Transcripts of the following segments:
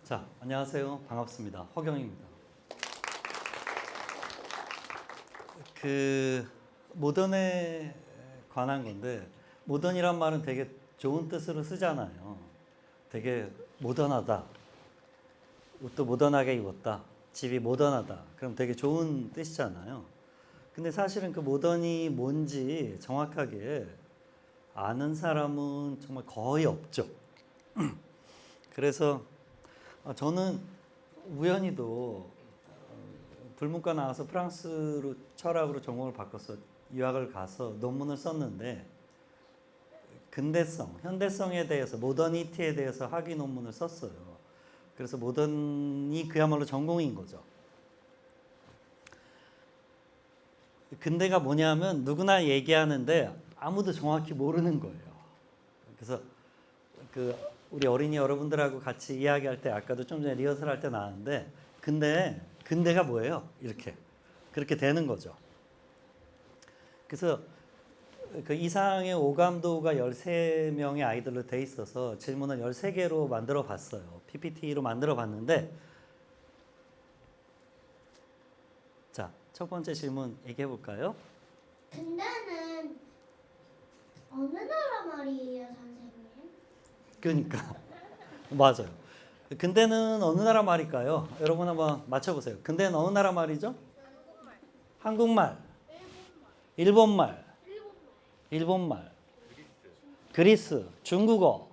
자, 안녕하세요. 반갑습니다. 허경입니다. 모던에 관한 건데, 모던이란 말은 되게 좋은 뜻으로 쓰잖아요. 되게 모던하다. 옷도 모던하게 입었다. 집이 모던하다. 그럼 되게 좋은 뜻이잖아요. 근데 사실은 그 모던이 뭔지 정확하게 아는 사람은 정말 거의 없죠. 그래서 저는 우연히도 불문과 나와서 프랑스로 철학으로 전공을 바꿔서 유학을 가서 논문을 썼는데 근대성, 현대성에 대해서 모더니티에 대해서 학위 논문을 썼어요. 그래서 모던이 그야말로 전공인 거죠. 근대가 뭐냐면 누구나 얘기하는데 아무도 정확히 모르는 거예요. 그래서 우리 어린이 여러분들하고 같이 이야기할 때 아까도 좀 전에 리허설 때 나왔는데 근대가 뭐예요? 그렇게 되는 거죠. 그래서 그 이상의 오감도가 13명의 아이들로 돼 있어서 질문을 13개로 만들어 봤어요. PPT로 만들어 봤는데 자, 첫 번째 질문 얘기해 볼까요? 근데는 어느 나라 말이에요, 선생님? 그러니까 맞아요. 근대는 어느 나라 말일까요? 여러분 한번 맞춰보세요. 근대는 어느 나라 말이죠? 한국말, 일본말, 그리스, 중국어,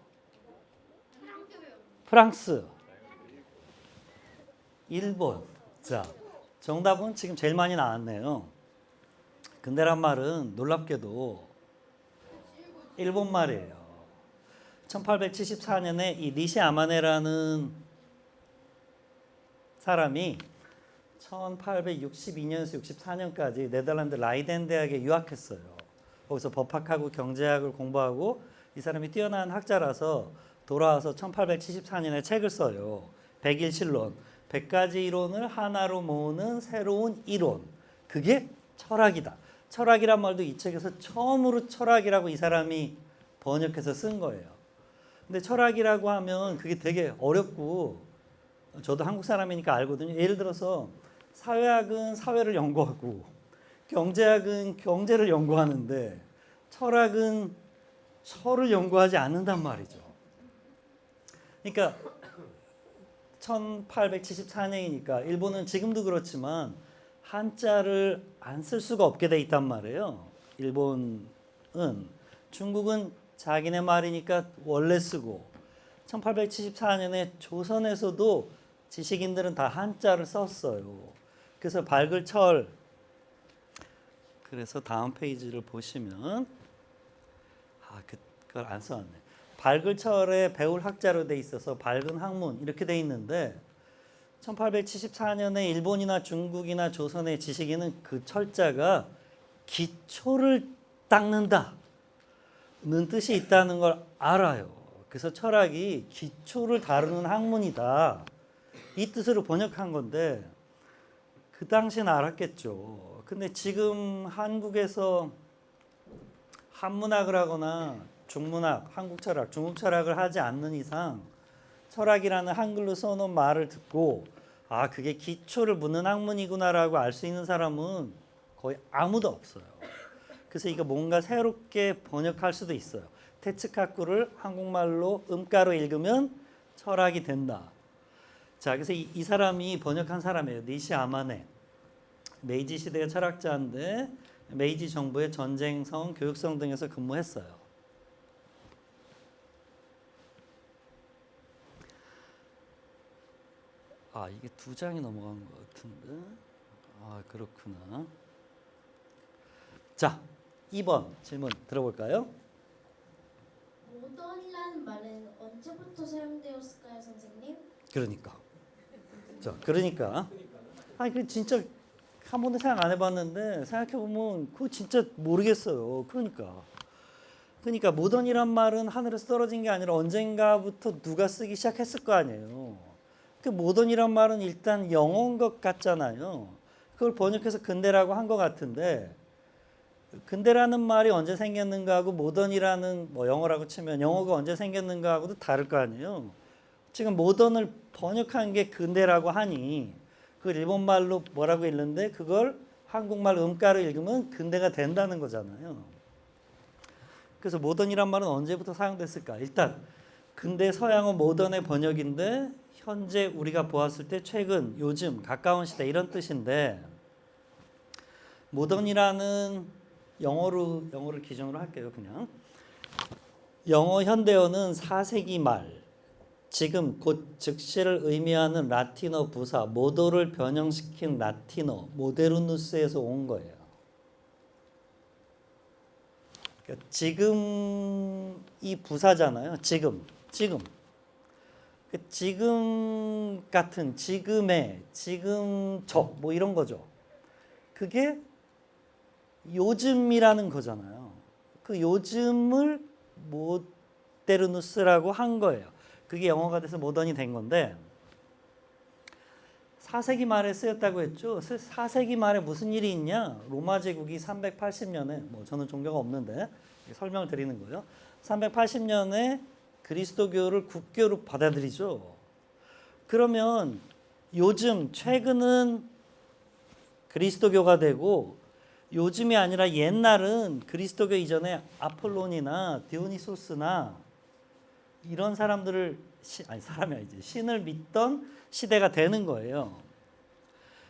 프랑스, 일본. 자, 정답은 지금 제일 많이 나왔네요. 근대란 말은 놀랍게도 일본 말이에요. 1874년에 이 니시 아마네라는 사람이 1862년에서 64년까지 네덜란드 라이덴 대학에 유학했어요. 거기서 법학하고 경제학을 공부하고 이 사람이 뛰어난 학자라서 돌아와서 1874년에 책을 써요. 백일실론, 100가지 이론을 하나로 모으는 새로운 이론. 그게 철학이다. 철학이란 말도 이 책에서 처음으로 철학이라고 이 사람이 번역해서 쓴 거예요. 근데 철학이라고 하면 그게 되게 어렵고 저도 한국 사람이니까 알거든요. 예를 들어서 사회학은 사회를 연구하고 경제학은 경제를 연구하는데 철학은 철을 연구하지 않는단 말이죠. 그러니까 1874년이니까 일본은 지금도 그렇지만 한자를 안 쓸 수가 없게 돼 있단 말이에요. 일본은. 중국은 자기네 말이니까 원래 쓰고 1874년에 조선에서도 지식인들은 다 한자를 썼어요. 그래서 밝을 철. 그래서 다음 페이지를 보시면 그걸 안 써놨네. 밝을 철에 배울 학자로 돼 있어서 밝은 학문 이렇게 돼 있는데 1874년에 일본이나 중국이나 조선의 지식인은 그 철자가 기초를 닦는다 는 뜻이 있다는 걸 알아요. 그래서 철학이 기초를 다루는 학문이다. 이 뜻으로 번역한 건데 그 당시는 알았겠죠. 근데 지금 한국에서 한문학을 하거나 중문학, 한국 철학, 중국 철학을 하지 않는 이상 철학이라는 한글로 써놓은 말을 듣고 그게 기초를 묻는 학문이구나라고 알 수 있는 사람은 거의 아무도 없어요. 그래서 이거 뭔가 새롭게 번역할 수도 있어요. 테츠카쿠를 한국말로 음가로 읽으면 철학이 된다. 자, 그래서 이 사람이 번역한 사람이에요. 니시 아마네. 메이지 시대의 철학자인데 메이지 정부의 전쟁성, 교육성 등에서 근무했어요. 이게 2장이 넘어간 것 같은데. 그렇구나. 자, 2번 질문 들어볼까요? 모던이라는 말은 언제부터 사용되었을까요, 선생님? 그러니까. 그 진짜 한 번도 생각 안 해봤는데 생각해보면 그거 진짜 모르겠어요. 그러니까 모던이란 말은 하늘에서 떨어진 게 아니라 언젠가부터 누가 쓰기 시작했을 거 아니에요. 그 모던이란 말은 일단 영어인 것 같잖아요. 그걸 번역해서 근대라고 한 것 같은데 근대라는 말이 언제 생겼는가 하고 모던이라는 영어라고 치면 영어가 언제 생겼는가 하고도 다를 거 아니에요. 지금 모던을 번역한 게 근대라고 하니 그 일본말로 뭐라고 읽는데 그걸 한국말 음가로 읽으면 근대가 된다는 거잖아요. 그래서 모던이란 말은 언제부터 사용됐을까? 일단 근대 서양어 모던의 번역인데 현재 우리가 보았을 때 최근, 요즘, 가까운 시대 이런 뜻인데 모던이라는 영어를 기준으로 할게요. 그냥 영어 현대어는 4세기 말 지금 곧 즉시를 의미하는 라틴어 부사 모도를 변형시킨 라틴어 모데르누스에서 온 거예요. 그러니까 지금 이 부사잖아요. 지금 지금 같은 지금의 지금 저 뭐 이런 거죠. 그게 요즘이라는 거잖아요. 그 요즘을 모데르누스라고 한 거예요. 그게 영어가 돼서 모던이 된 건데 4세기 말에 쓰였다고 했죠. 4세기 말에 무슨 일이 있냐? 로마 제국이 380년에 뭐 저는 종교가 없는데 설명을 드리는 거예요. 380년에 그리스도교를 국교로 받아들이죠. 그러면 요즘 최근은 그리스도교가 되고 요즘이 아니라 옛날은 그리스도교 이전에 아폴론이나 디오니소스나 이런 사람들을 사람이 아니지 신을 믿던 시대가 되는 거예요.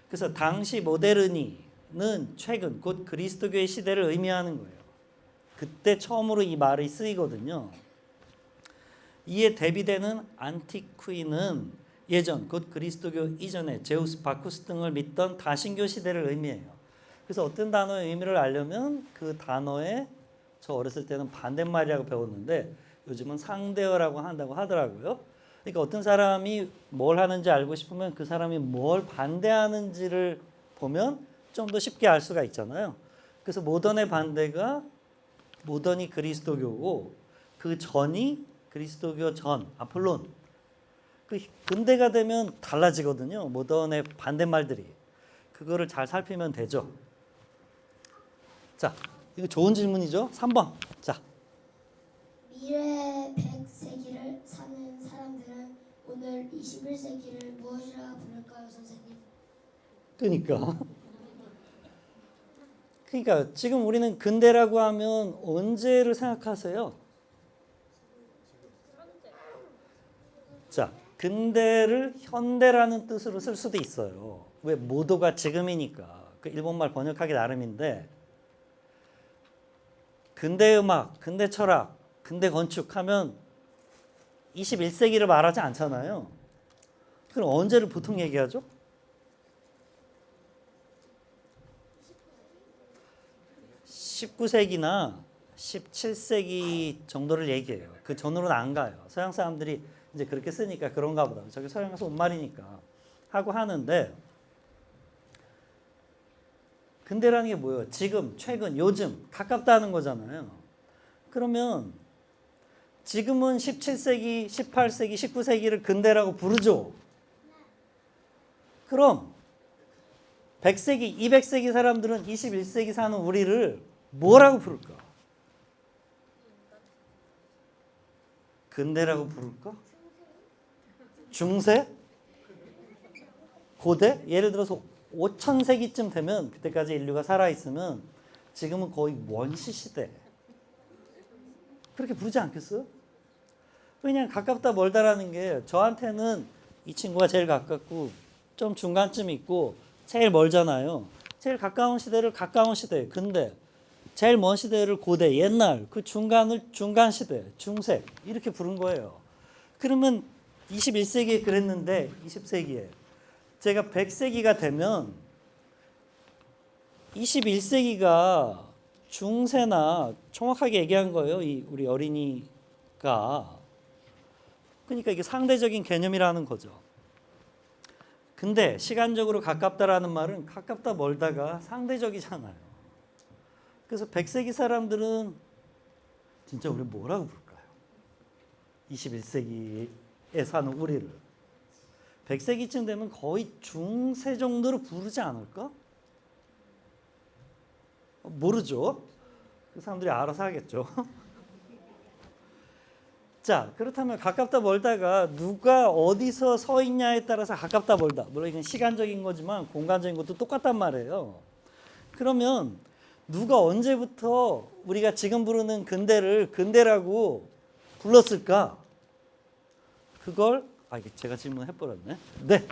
그래서 당시 모데르니는 최근 곧 그리스도교의 시대를 의미하는 거예요. 그때 처음으로 이 말이 쓰이거든요. 이에 대비되는 안티퀴는 예전 곧 그리스도교 이전에 제우스, 바쿠스 등을 믿던 다신교 시대를 의미해요. 그래서 어떤 단어의 의미를 알려면 그 단어에 저 어렸을 때는 반대말이라고 배웠는데 요즘은 상대어라고 한다고 하더라고요. 그러니까 어떤 사람이 뭘 하는지 알고 싶으면 그 사람이 뭘 반대하는지를 보면 좀 더 쉽게 알 수가 있잖아요. 그래서 모던의 반대가 모던이 그리스도교고 그 전이 그리스도교 전 아폴론. 그 근대가 되면 달라지거든요. 모던의 반대말들이. 그거를 잘 살피면 되죠. 자, 이거 좋은 질문이죠. 3번. 자. 미래 100세기를 사는 사람들은 오늘 21세기를 무엇이라 부를까요, 선생님? 그러니까 지금 우리는 근대라고 하면 언제를 생각하세요? 자, 근대를 현대라는 뜻으로 쓸 수도 있어요. 왜? 모도가 지금이니까. 그 일본말 번역하기 나름인데 근대 음악, 근대 철학, 근대 건축하면 21세기를 말하지 않잖아요. 그럼 언제를 보통 얘기하죠? 19세기나 17세기 정도를 얘기해요. 그 전으로는 안 가요. 서양 사람들이 이제 그렇게 쓰니까 그런가 보다. 저기 서양에서 온 말이니까 하고 하는데 근대라는 게 뭐예요? 지금, 최근, 요즘 가깝다는 거잖아요. 그러면 지금은 17세기, 18세기, 19세기를 근대라고 부르죠. 그럼 100세기, 200세기 사람들은 21세기 사는 우리를 뭐라고 부를까? 근대라고 부를까? 중세? 고대? 예를 들어서 5000세기쯤 되면 그때까지 인류가 살아있으면 지금은 거의 원시 시대 그렇게 부르지 않겠어요? 그냥 가깝다 멀다라는 게 저한테는 이 친구가 제일 가깝고 좀 중간쯤 있고 제일 멀잖아요. 제일 가까운 시대를 가까운 시대, 근대, 제일 먼 시대를 고대, 옛날, 그 중간을 중간 시대, 중세 이렇게 부른 거예요. 그러면 21세기에 그랬는데 20세기에 제가 100세기가 되면 21세기가 중세나 정확하게 얘기한 거예요. 우리 어린이가. 그러니까 이게 상대적인 개념이라는 거죠. 근데 시간적으로 가깝다라는 말은 가깝다 멀다가 상대적이잖아요. 그래서 100세기 사람들은 진짜 우리 뭐라고 부를까요? 21세기에 사는 우리를. 100세기쯤 되면 거의 중세 정도로 부르지 않을까? 모르죠. 그 사람들이 알아서 하겠죠. 자, 그렇다면 가깝다 멀다가 누가 어디서 서 있냐에 따라서 가깝다 멀다. 물론 이건 시간적인 거지만 공간적인 것도 똑같단 말이에요. 그러면 누가 언제부터 우리가 지금 부르는 근대를 근대라고 불렀을까? 그걸 이게 제가 질문해 버렸네. 네.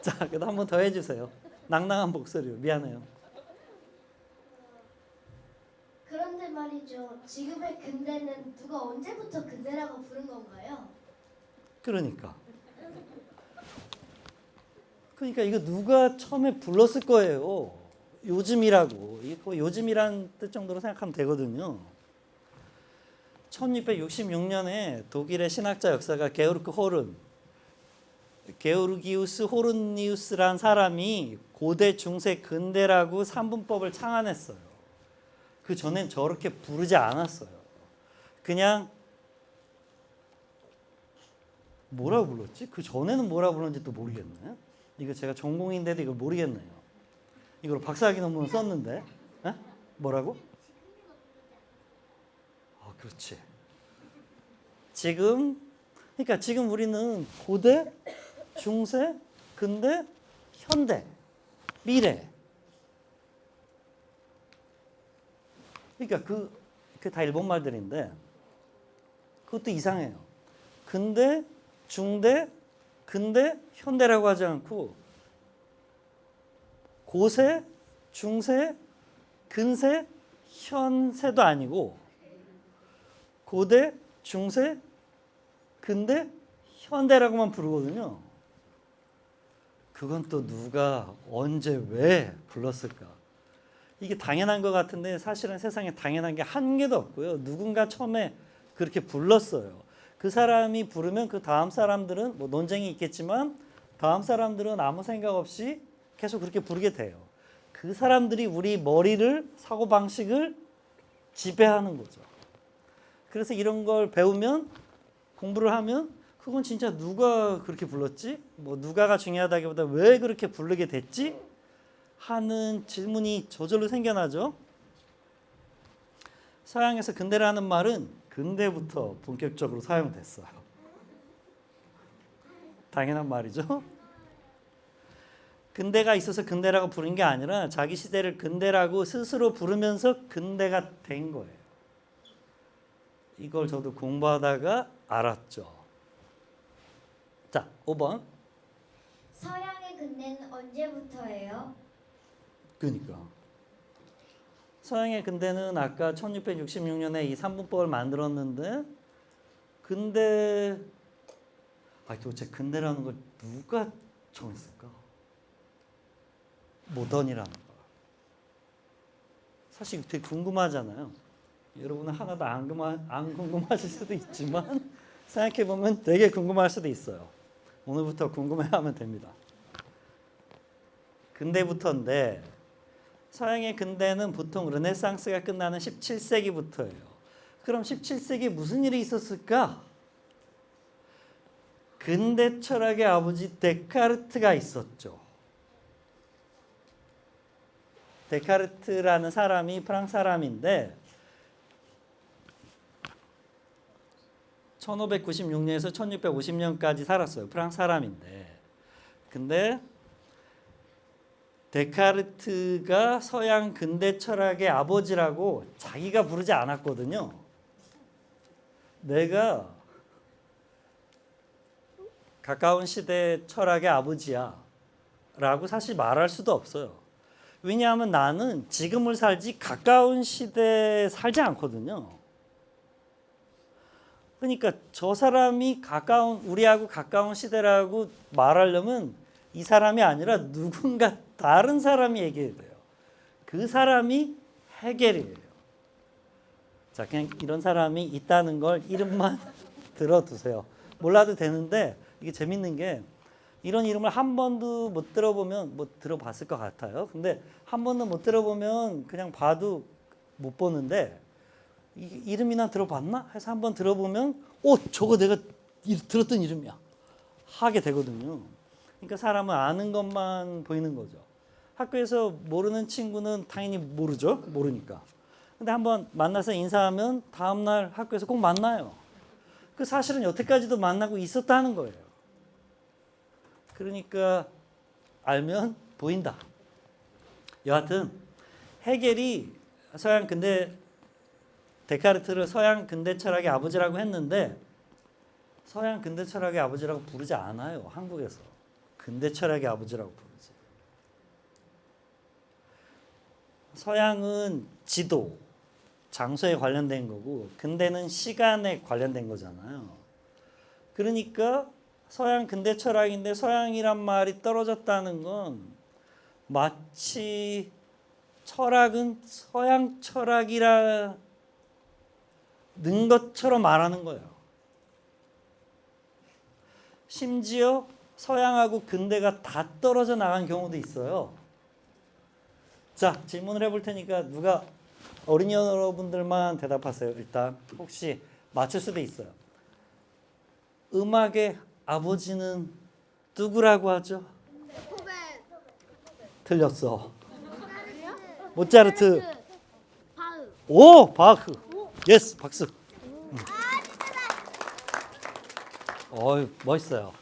자, 그래도 한 번 더 해주세요. 낭낭한 목소리로 미안해요. 그런데 말이죠. 지금의 근대는 누가 언제부터 근대라고 부른 건가요? 그러니까 이거 누가 처음에 불렀을 거예요. 요즘이라고. 이거 요즘이란 뜻 정도로 생각하면 되거든요. 1666년에 독일의 신학자 역사가 게오르기우스 호른니우스란 사람이 고대, 중세, 근대라고 삼분법을 창안했어요. 그 전엔 저렇게 부르지 않았어요. 그냥 뭐라고 불렀지? 그 전에는 뭐라고 불렀는지 또 모르겠네. 이거 제가 전공인데도 이걸 모르겠네요. 이걸 박사학위 논문 썼는데. 에? 뭐라고? 그렇지. 그러니까 지금 우리는 고대, 중세, 근대, 현대, 미래. 그러니까 그 다 일본 말들인데 그것도 이상해요. 근대, 중대, 근대, 현대라고 하지 않고 고세, 중세, 근세, 현세도 아니고 고대, 중세, 근대, 현대라고만 부르거든요. 그건 또 누가 언제 왜 불렀을까? 이게 당연한 것 같은데 사실은 세상에 당연한 게 한 개도 없고요. 누군가 처음에 그렇게 불렀어요. 그 사람이 부르면 그 다음 사람들은 뭐 논쟁이 있겠지만 다음 사람들은 아무 생각 없이 계속 그렇게 부르게 돼요. 그 사람들이 우리 머리를 사고방식을 지배하는 거죠. 그래서 이런 걸 배우면 공부를 하면 그건 진짜 누가 그렇게 불렀지? 뭐 누가가 중요하다기보다 왜 그렇게 부르게 됐지? 하는 질문이 저절로 생겨나죠. 서양에서 근대라는 말은 근대부터 본격적으로 사용됐어요. 당연한 말이죠. 근대가 있어서 근대라고 부른 게 아니라 자기 시대를 근대라고 스스로 부르면서 근대가 된 거예요. 이걸 저도 공부하다가 알았죠. 자, 5번. 서양의 근대는 언제부터예요? 그러니까 서양의 근대는 아까 1666년에 이 삼분법을 만들었는데 근대 도대체 근대라는 걸 누가 정했을까? 모던이라는 거. 사실 되게 궁금하잖아요. 여러분은 하나도 안 궁금하실 수도 있지만 생각해보면 되게 궁금할 수도 있어요. 오늘부터 궁금해하면 됩니다. 근대부터인데 서양의 근대는 보통 르네상스가 끝나는 17세기부터예요. 그럼 17세기에 무슨 일이 있었을까? 근대 철학의 아버지 데카르트가 있었죠. 데카르트라는 사람이 프랑스 사람인데 1596년에서 1650년까지 살았어요. 프랑스 사람인데. 근데 데카르트가 서양 근대 철학의 아버지라고 자기가 부르지 않았거든요. 내가 가까운 시대 철학의 아버지야 라고 사실 말할 수도 없어요. 왜냐하면 나는 지금을 살지 가까운 시대에 살지 않거든요. 그러니까 저 사람이 우리하고 가까운 시대라고 말하려면 이 사람이 아니라 누군가 다른 사람이 얘기해야 돼요. 그 사람이 헤겔이에요. 자, 그냥 이런 사람이 있다는 걸 이름만 들어두세요. 몰라도 되는데 이게 재밌는 게 이런 이름을 한 번도 못 들어보면 뭐 들어봤을 것 같아요. 근데 한 번도 못 들어보면 그냥 봐도 못 보는데 이름이나 들어봤나? 해서 한번 들어보면 저거 내가 들었던 이름이야 하게 되거든요. 그러니까 사람은 아는 것만 보이는 거죠. 학교에서 모르는 친구는 당연히 모르죠. 모르니까. 근데 한번 만나서 인사하면 다음날 학교에서 꼭 만나요. 그 사실은 여태까지도 만나고 있었다는 거예요. 그러니까 알면 보인다. 여하튼 헤겔이 서양 근대 데카르트를 서양 근대 철학의 아버지라고 했는데 서양 근대 철학의 아버지라고 부르지 않아요. 한국에서. 근대 철학의 아버지라고 부르지. 서양은 지도, 장소에 관련된 거고 근대는 시간에 관련된 거잖아요. 그러니까 서양 근대 철학인데 서양이란 말이 떨어졌다는 건 마치 철학은 서양 철학이라는 것처럼 말하는 거예요. 심지어 서양하고 근대가 다 떨어져 나간 경우도 있어요. 자, 질문을 해볼 테니까 누가 어린이 여러분들만 대답하세요. 일단 혹시 맞출 수도 있어요. 음악의 아버지는 누구라고 하죠? 틀렸어. 모차르트. 오, 바흐. 예스, 박수. 멋있어요.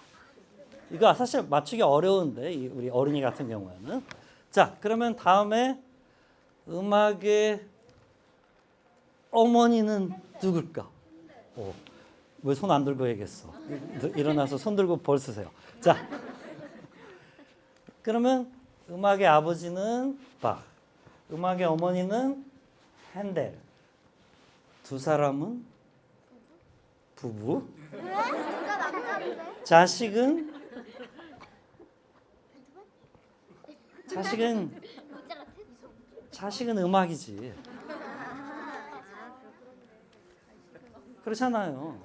이거 사실 맞추기 어려운데 우리 어린이 같은 경우에는. 자, 그러면 다음에 음악의 어머니는 누굴까? 왜 손 안 들고 얘기했어? 일어나서 손 들고 벌 쓰세요. 자, 그러면 음악의 아버지는 바흐, 음악의 어머니는 핸델. 두 사람은 부부. 자식은 음악이지. 그렇잖아요.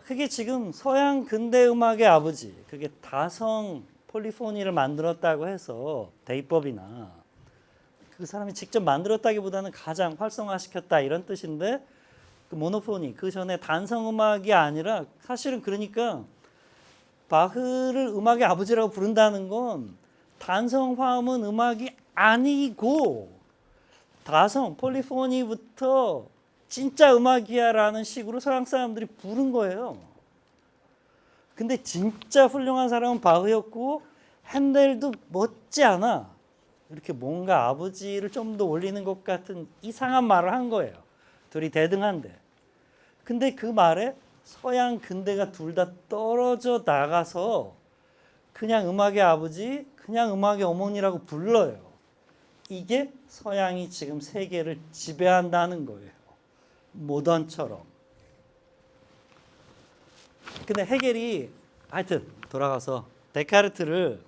그게 지금 서양 근대 음악의 아버지, 그게 다성 폴리포니를 만들었다고 해서 대입법이나 그 사람이 직접 만들었다기보다는 가장 활성화시켰다 이런 뜻인데 그 모노포니 그 전에 단성 음악이 아니라 사실은 그러니까 바흐를 음악의 아버지라고 부른다는 건 단성 화음은 음악이 아니고 다성 폴리포니부터 진짜 음악이야라는 식으로 서양 사람들이 부른 거예요. 근데 진짜 훌륭한 사람은 바흐였고 핸델도 못지않아 이렇게 뭔가 아버지를 좀 더 올리는 것 같은 이상한 말을 한 거예요. 둘이 대등한데. 근데 그 말에 서양 근대가 둘 다 떨어져 나가서 그냥 음악의 아버지, 그냥 음악의 어머니라고 불러요. 이게 서양이 지금 세계를 지배한다는 거예요. 모던처럼. 근데 헤겔이 하여튼 돌아가서 데카르트를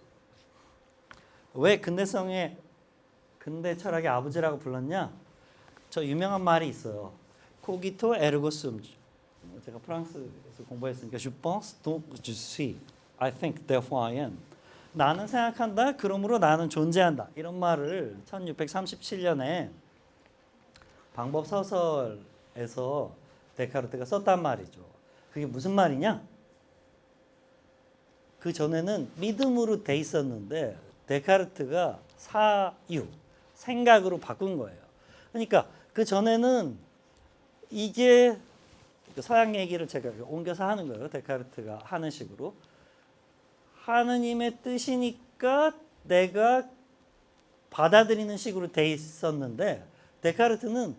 왜 근대성의 근대 철학의 아버지라고 불렀냐? 저 유명한 말이 있어요. 코기토 에르고 숨. 제가 프랑스에서 공부했으니까 je pense donc je suis. I think therefore I am. 나는 생각한다. 그러므로 나는 존재한다. 이런 말을 1637년에 방법 서설에서 데카르트가 썼단 말이죠. 그게 무슨 말이냐? 그 전에는 믿음으로 돼 있었는데 데카르트가 사유, 생각으로 바꾼 거예요. 그러니까 그 전에는 이게 서양 얘기를 제가 옮겨서 하는 거예요. 데카르트가 하는 식으로. 하느님의 뜻이니까 내가 받아들이는 식으로 돼 있었는데 데카르트는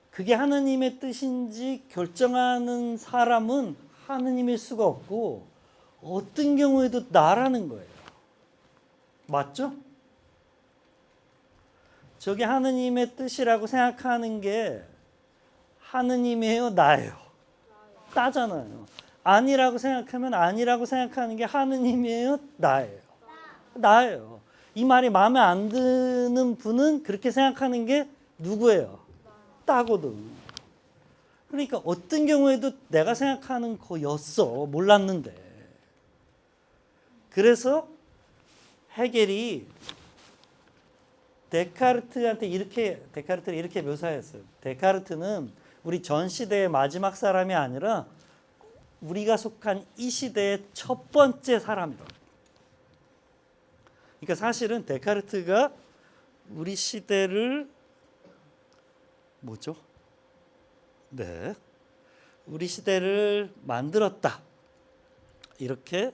그게 하느님의 뜻인지 결정하는 사람은 하느님일 수가 없고 어떤 경우에도 나라는 거예요. 맞죠? 저게 하느님의 뜻이라고 생각하는 게 하느님이에요, 나예요? 나잖아요. 아니라고 생각하면 아니라고 생각하는 게 하느님이에요, 나예요? 나예요. 이 말이 마음에 안 드는 분은 그렇게 생각하는 게 누구예요? 나거든. 그러니까 어떤 경우에도 내가 생각하는 거였어. 몰랐는데. 그래서 헤겔이 데카르트를 이렇게 묘사했어요. 데카르트는 우리 전 시대의 마지막 사람이 아니라 우리가 속한 이 시대의 첫 번째 사람이다. 그러니까 사실은 데카르트가 우리 시대를 뭐죠? 네. 우리 시대를 만들었다. 이렇게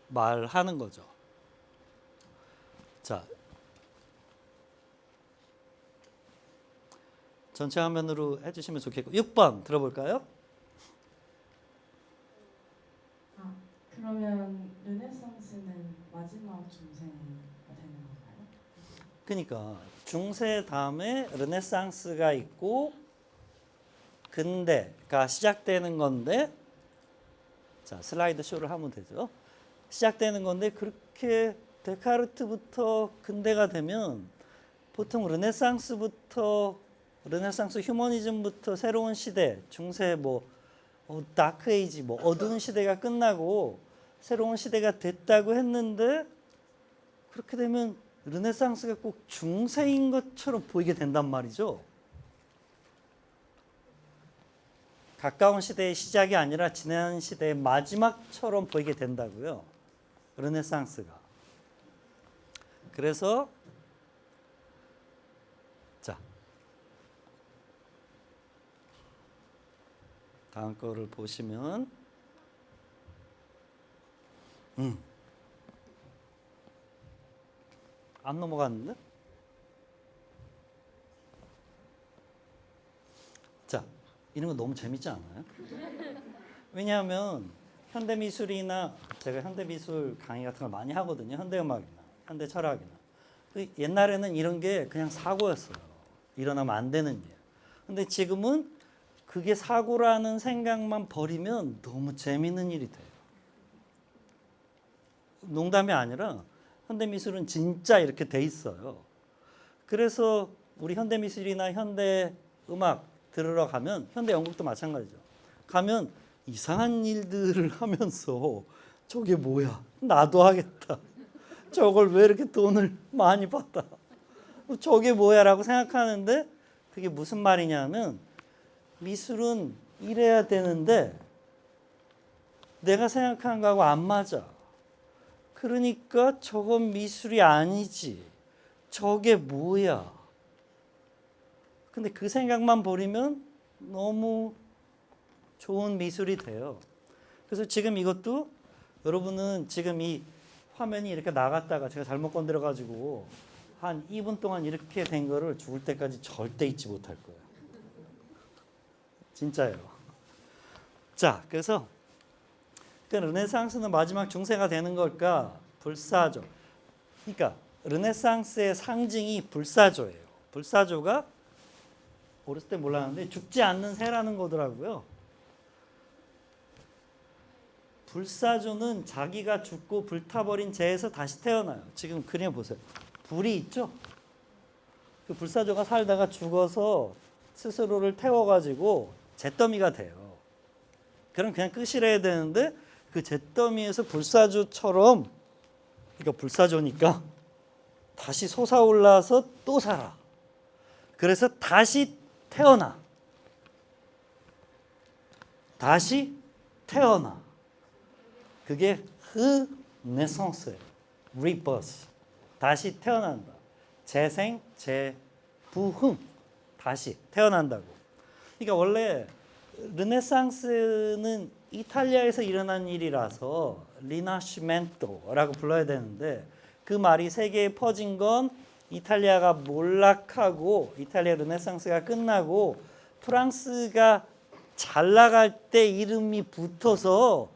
말하는 거죠. 자, 전체 화면으로 해주시면 좋겠고 6번 들어볼까요? 그러면 르네상스는 마지막 중세가 되는 건가요? 그러니까 중세 다음에 르네상스가 있고 근대가 시작되는 건데, 자 슬라이드 쇼를 하면 되죠. 시작되는 건데 그렇게 데카르트부터 근대가 되면 보통 르네상스 휴머니즘부터 새로운 시대, 중세 다크 에이지 어두운 시대가 끝나고 새로운 시대가 됐다고 했는데, 그렇게 되면 르네상스가 꼭 중세인 것처럼 보이게 된단 말이죠. 가까운 시대의 시작이 아니라 지난 시대의 마지막처럼 보이게 된다고요. 르네상스가. 그래서 자 다음 거를 보시면 안 넘어갔는데? 자, 이런 거 너무 재밌지 않아요? 왜냐하면 현대미술이나 제가 현대미술 강의 같은 걸 많이 하거든요. 현대음악이나 현대철학이나. 옛날에는 이런 게 그냥 사고였어요. 일어나면 안 되는 일. 근데 지금은 그게 사고라는 생각만 버리면 너무 재밌는 일이 돼요. 농담이 아니라 현대미술은 진짜 이렇게 돼 있어요. 그래서 우리 현대미술이나 현대음악 들으러 가면, 현대연극도 마찬가지죠. 가면 이상한 일들을 하면서 저게 뭐야? 나도 하겠다. 저걸 왜 이렇게 돈을 많이 받아? 저게 뭐야? 라고 생각하는데, 그게 무슨 말이냐면 미술은 이래야 되는데 내가 생각한 거하고 안 맞아. 그러니까 저건 미술이 아니지. 저게 뭐야? 근데 그 생각만 버리면 너무 좋은 미술이 돼요. 그래서 지금 이것도 여러분은 지금 이 화면이 이렇게 나갔다가 제가 잘못 건드려가지고 한 2분 동안 이렇게 된 거를 죽을 때까지 절대 잊지 못할 거예요. 진짜예요. 자, 그래서 르네상스는 마지막 중세가 되는 걸까? 불사조. 그러니까 르네상스의 상징이 불사조예요. 불사조가 어렸을 때 몰랐는데 죽지 않는 새라는 거더라고요. 불사조는 자기가 죽고 불타버린 재에서 다시 태어나요. 지금 그림 보세요. 불이 있죠? 그 불사조가 살다가 죽어서 스스로를 태워가지고 잿더미가 돼요. 그럼 그냥 끝이래야 되는데 그 잿더미에서 불사조처럼, 그러니까 불사조니까 다시 솟아올라서 또 살아. 그래서 다시 태어나. 다시 태어나. 그게 르네상스예요. 리버스. 다시 태어난다. 재생, 재부흥. 다시 태어난다고. 그러니까 원래 르네상스는 이탈리아에서 일어난 일이라서 리나시멘토라고 불러야 되는데, 그 말이 세계에 퍼진 건 이탈리아가 몰락하고 이탈리아 르네상스가 끝나고 프랑스가 잘 나갈 때 이름이 붙어서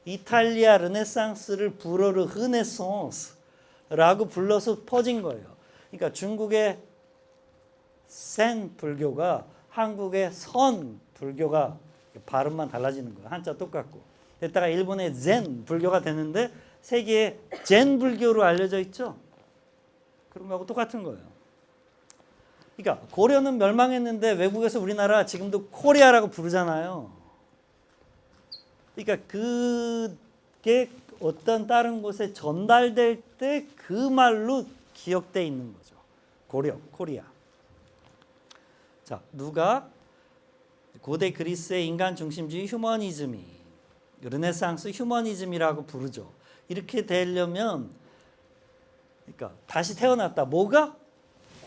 이탈리아 르네상스를 불어르 르네상스라고 불러서 퍼진 거예요. 그러니까 중국의 센 불교가 한국의 선 불교가 발음만 달라지는 거예요. 한자 똑같고. 됐다가 일본의 젠 불교가 되는데 세계에 젠 불교로 알려져 있죠. 그런 거하고 똑같은 거예요. 그러니까 고려는 멸망했는데 외국에서 우리나라 지금도 코리아라고 부르잖아요. 그러니까 그게 어떤 다른 곳에 전달될 때 그 말로 기억돼 있는 거죠. 고려, 코리아. 자, 누가 고대 그리스의 인간 중심주의 휴머니즘이 르네상스 휴머니즘이라고 부르죠. 이렇게 되려면, 그러니까 다시 태어났다. 뭐가?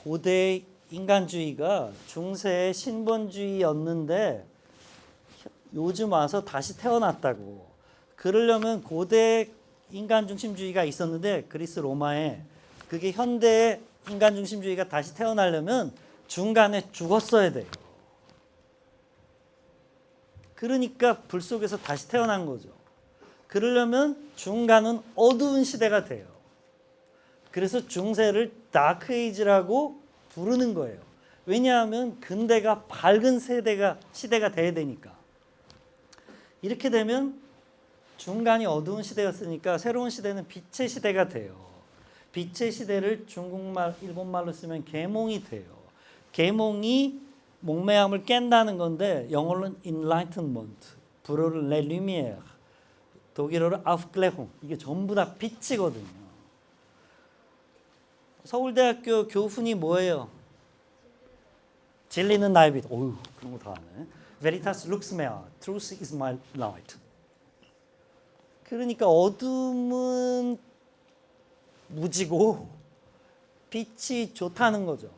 고대 인간주의가 중세의 신본주의였는데 요즘 와서 다시 태어났다고. 그러려면 고대 인간 중심주의가 있었는데 그리스 로마에 그게 현대의 인간 중심주의가 다시 태어나려면 중간에 죽었어야 돼요. 그러니까 불 속에서 다시 태어난 거죠. 그러려면 중간은 어두운 시대가 돼요. 그래서 중세를 다크 에이지라고 부르는 거예요. 왜냐하면 근대가 밝은 시대가 돼야 되니까. 이렇게 되면 중간이 어두운 시대였으니까 새로운 시대는 빛의 시대가 돼요. 빛의 시대를 중국말, 일본말로 쓰면 계몽이 돼요. 계몽이 목매함을 깬다는 건데 영어로는 enlightenment, 불어로 les lumières, 독일어로 Aufklärung. 이게 전부 다 빛이거든요. 서울대학교 교훈이 뭐예요? 진리는 나의 빛. 어휴, 그런 거 다 하네. Veritas lux mea, truth is my light. 그러니까 어둠은 무지고 빛이 좋다는 거죠.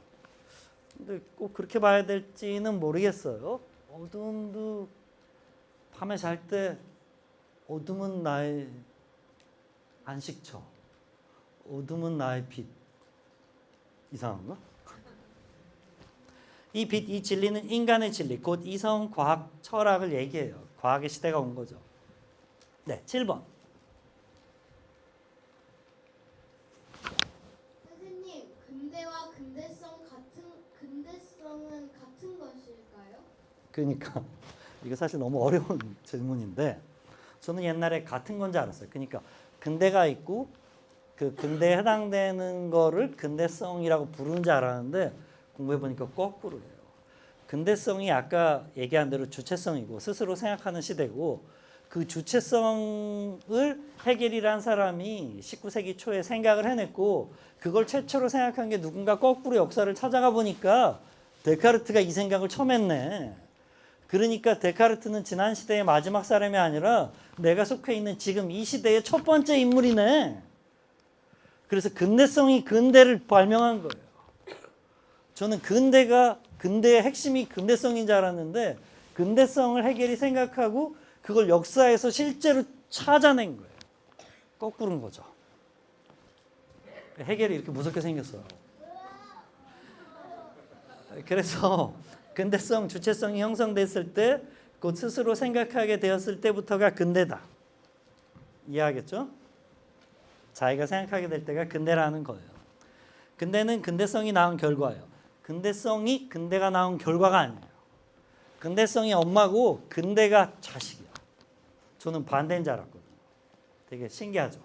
근데 꼭 그렇게 봐야 될지는 모르겠어요. 어둠도 밤에 잘 때 어둠은 나의 안식처, 어둠은 나의 빛. 이상한가? 이 빛, 이 진리는 인간의 진리, 곧 이성, 과학, 철학을 얘기해요. 과학의 시대가 온 거죠. 네, 7번. 선생님, 근대와 근대성은 같은 것일까요? 그러니까 이거 사실 너무 어려운 질문인데 저는 옛날에 같은 건 줄 알았어요. 그러니까 근대가 있고 그 근대에 해당되는 거를 근대성이라고 부르는 줄 알았는데 공부해 보니까 거꾸로예요. 근대성이 아까 얘기한 대로 주체성이고 스스로 생각하는 시대고 그 주체성을 헤겔이란 사람이 19세기 초에 생각을 해냈고 그걸 최초로 생각한 게 누군가 거꾸로 역사를 찾아가 보니까 데카르트가 이 생각을 처음 했네. 그러니까 데카르트는 지난 시대의 마지막 사람이 아니라 내가 속해 있는 지금 이 시대의 첫 번째 인물이네. 그래서 근대성이 근대를 발명한 거예요. 저는 근대의 핵심이 근대성인 줄 알았는데 근대성을 헤겔이 생각하고 그걸 역사에서 실제로 찾아낸 거예요. 거꾸로인 거죠. 헤겔이 이렇게 무섭게 생겼어요. 그래서 근대성, 주체성이 형성됐을 때 곧 스스로 생각하게 되었을 때부터가 근대다. 이해하겠죠? 자기가 생각하게 될 때가 근대라는 거예요. 근대는 근대성이 낳은 결과예요. 근대성이 근대가 낳은 결과가 아니에요. 근대성이 엄마고 근대가 자식이야. 저는 반대인 줄 알았거든요. 되게 신기하죠.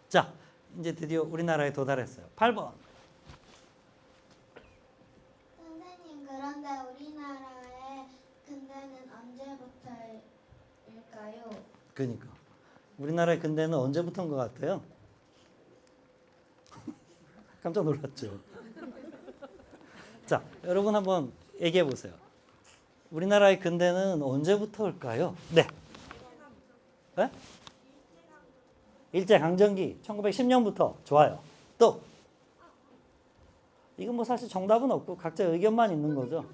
자, 이제 드디어 우리나라에 도달했어요. 8번. 선생님, 그런데 우리나라의 근대는 언제부터일까요? 그러니까 우리나라의 근대는 언제부터인 것 같아요? 깜짝 놀랐죠. 자, 여러분 한번 얘기해 보세요. 우리나라의 근대는 언제부터일까요? 네. 네? 일제강점기 1910년부터. 좋아요. 또 이건 뭐 사실 정답은 없고 각자 의견만 있는 거죠.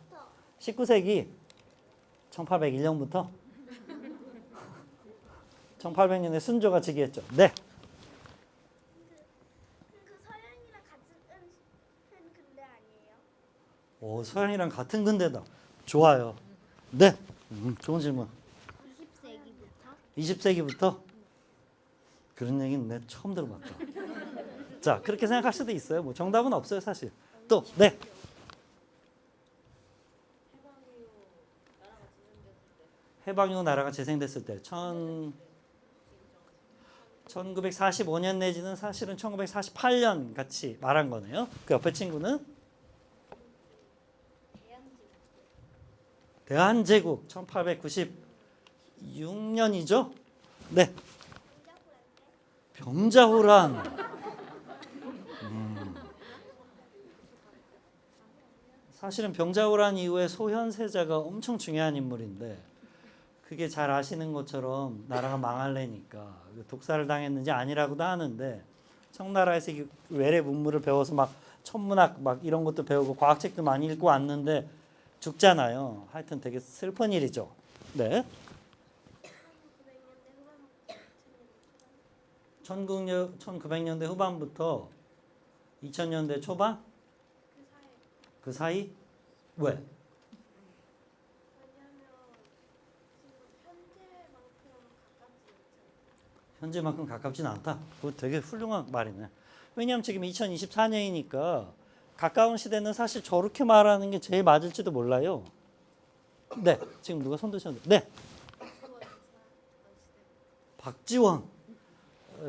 19세기 1801년부터 1800년에 순조가 즉위했죠. 네. 그 서양이랑 같은 근대 아니에요? 오, 서양이랑 같은 근대다. 좋아요. 네. 좋은 질문. 20세기부터? 20세기부터? 그런 얘기는 내가 처음 들어봤다. 자, 그렇게 생각할 수도 있어요. 뭐 정답은 없어요, 사실. 또, 네. 해방 이후 나라가 재생됐을 때 1945년 내지는 사실은 1948년 같이 말한 거네요. 그 옆에 친구는 대한제국 1896년이죠. 네. 병자호란. 사실은 병자호란 이후에 소현세자가 엄청 중요한 인물인데 그게 잘 아시는 것처럼 나라가 망할래니까 독살을 당했는지 아니라고도 하는데 청나라에서 외래 문물을 배워서 막 천문학 막 이런 것도 배우고 과학책도 많이 읽고 왔는데 죽잖아요. 하여튼 되게 슬픈 일이죠. 네. 1900년대 후반부터 2000년대 초반? 그 사이? 왜? 왜냐면 지금 현재만큼 가깝진 않다. 그거 되게 훌륭한 말이네. 왜냐하면 지금 2024년이니까 가까운 시대는 사실 저렇게 말하는 게 제일 맞을지도 몰라요. 네, 지금 누가 손 드셨는데? 네, 박지원.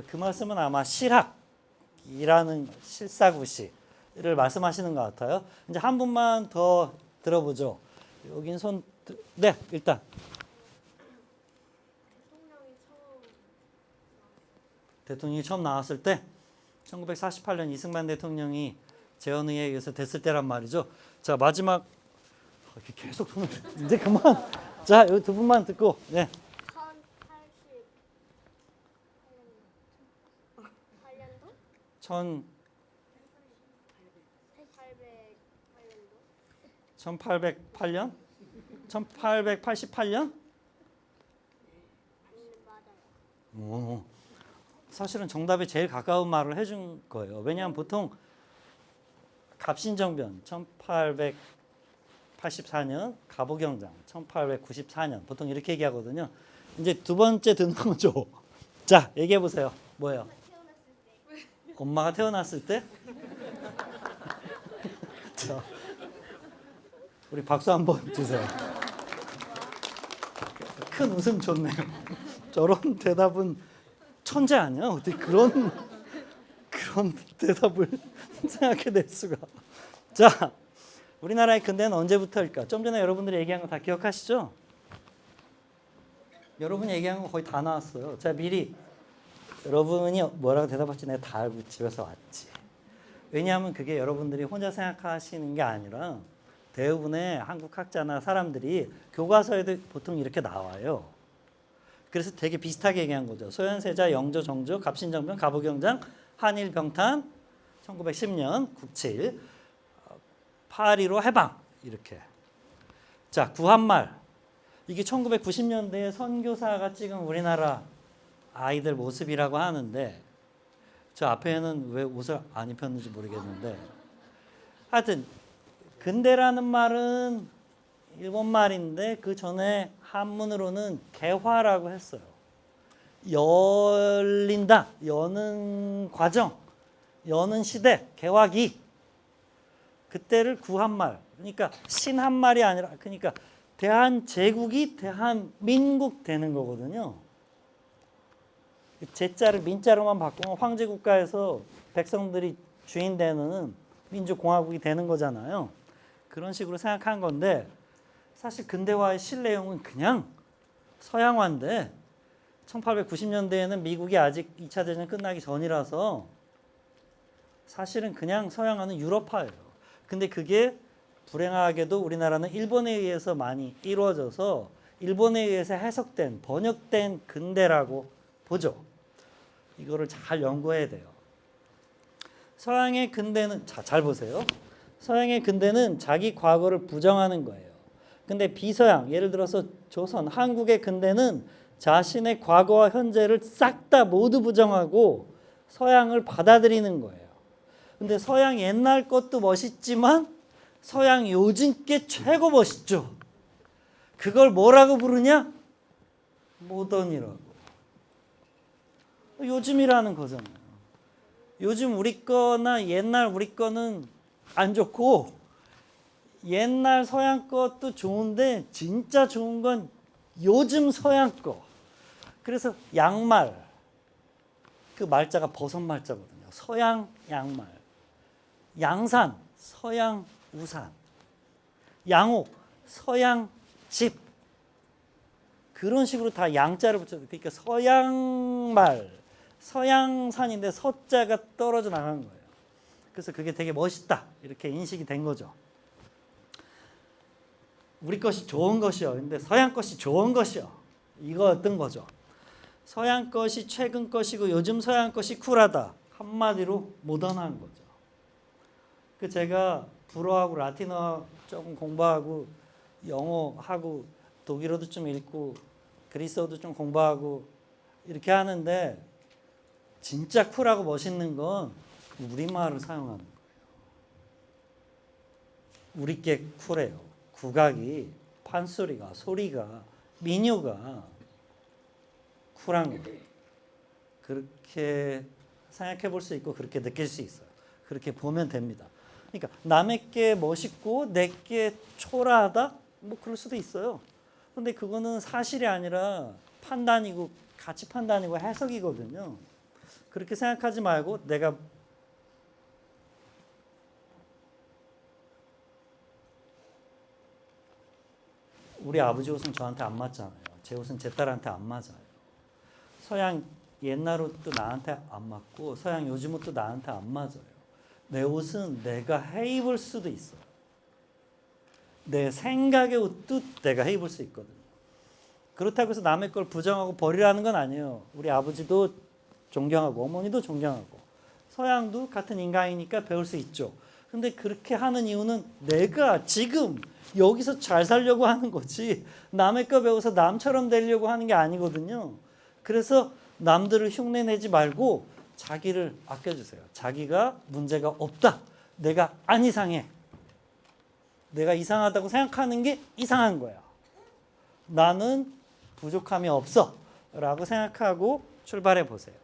그 말씀은 아마 실학이라는 실사구시를 말씀하시는 것 같아요. 이제 한 분만 더 들어보죠. 여긴 손. 네, 일단 대통령이 처음 나왔을 때 1948년 이승만 대통령이 재헌의에 의해서 됐을 때란 말이죠. 자, 마지막 계속 손을 이제 그만. 자, 여기 두 분만 듣고. 네. 1808년? 1888년? 오, 사실은 정답에 제일 가까운 말을 해준 거예요. 왜냐하면 보통 갑신정변 1884년, 갑오경장 1894년 보통 이렇게 얘기하거든요. 이제 두 번째 듣는 거죠. 자, 얘기해 보세요. 뭐예요? 엄마가 태어났을 때? 자, 우리 박수 한번 주세요. 큰 웃음 좋네요. 저런 대답은 천재 아니야? 어떻게 그런 대답을 생각해낼 수가. 자, 우리나라의 근대는 언제부터일까? 좀 전에 여러분들이 얘기한 거 다 기억하시죠? 여러분이 얘기한 거 거의 다 나왔어요. 제가 미리 여러분이 뭐라고 대답할지 내가 다 알고 집에서 왔지. 왜냐하면 그게 여러분들이 혼자 생각하시는 게 아니라 대부분의 한국 학자나 사람들이 교과서에도 보통 이렇게 나와요. 그래서 되게 비슷하게 얘기한 거죠. 소현세자, 영조, 정조, 갑신정변, 갑오경장, 한일병탄, 1910년 97, 8.15 해방 이렇게. 자, 구한말. 이게 1990년대에 선교사가 찍은 우리나라 아이들 모습이라고 하는데 저 앞에는 왜 옷을 안 입혔는지 모르겠는데 하여튼 근대라는 말은 일본 말인데 그 전에 한문으로는 개화라고 했어요. 열린다, 여는 과정, 여는 시대, 개화기. 그때를 구한말, 그러니까 신한말이 아니라 그러니까 대한제국이 대한민국 되는 거거든요. 제자를 민자로만 바꾸면 황제국가에서 백성들이 주인 되는 민주공화국이 되는 거잖아요. 그런 식으로 생각한 건데 사실 근대화의 실내용은 그냥 서양화인데 1890년대에는 미국이 아직 2차 대전 끝나기 전이라서 사실은 그냥 서양화는 유럽화예요. 근데 그게 불행하게도 우리나라는 일본에 의해서 많이 이루어져서 일본에 의해서 해석된 번역된 근대라고 보죠. 이거를 잘 연구해야 돼요. 서양의 근대는 잘 보세요. 서양의 근대는 자기 과거를 부정하는 거예요. 근데 비서양, 예를 들어서 조선, 한국의 근대는 자신의 과거와 현재를 싹 다 모두 부정하고 서양을 받아들이는 거예요. 근데 서양 옛날 것도 멋있지만 서양 요즘 게 최고 멋있죠. 그걸 뭐라고 부르냐? 모던이라고. 요즘이라는 거잖아요. 요즘 우리 거나 옛날 우리 거는 안 좋고 옛날 서양 것도 좋은데 진짜 좋은 건 요즘 서양 거. 그래서 양말, 그 말자가 버섯 말자거든요. 서양 양말. 양산, 서양 우산. 양옥, 서양 집. 그런 식으로 다 양자를 붙여서 그러니까 서양말, 서양산인데 서자가 떨어져 나가는 거예요. 그래서 그게 되게 멋있다 이렇게 인식이 된 거죠. 우리 것이 좋은 것이요. 근데 서양 것이 좋은 것이요. 이거 어떤 거죠? 서양 것이 최근 것이고 요즘 서양 것이 쿨하다. 한마디로 모던한 거죠. 그 제가 불어하고 라틴어 조금 공부하고 영어하고 독일어도 좀 읽고 그리스어도 좀 공부하고 이렇게 하는데 진짜 쿨하고 멋있는 건 우리말을 사용하는 거예요. 우리께 쿨해요. 국악이, 판소리가, 소리가, 민요가 쿨한 거예요. 그렇게 생각해 볼 수 있고 그렇게 느낄 수 있어요. 그렇게 보면 됩니다. 그러니까 남의 게 멋있고 내게 초라하다? 뭐 그럴 수도 있어요. 근데 그거는 사실이 아니라 판단이고 가치 판단이고 해석이거든요. 그렇게 생각하지 말고 내가 우리 아버지 옷은 저한테 안 맞잖아요. 제 옷은 제 딸한테 안 맞아요. 서양 옛날 옷도 나한테 안 맞고 서양 요즘 옷도 나한테 안 맞아요. 내 옷은 내가 해 입을 수도 있어요. 내 생각의 옷도 내가 해 입을 수 있거든요. 그렇다고 해서 남의 걸 부정하고 버리라는 건 아니에요. 우리 아버지도 존경하고 어머니도 존경하고 서양도 같은 인간이니까 배울 수 있죠. 근데 그렇게 하는 이유는 내가 지금 여기서 잘 살려고 하는 거지 남의 거 배워서 남처럼 되려고 하는 게 아니거든요. 그래서 남들을 흉내내지 말고 자기를 아껴주세요. 자기가 문제가 없다. 내가 안 이상해. 내가 이상하다고 생각하는 게 이상한 거야. 나는 부족함이 없어 라고 생각하고 출발해 보세요.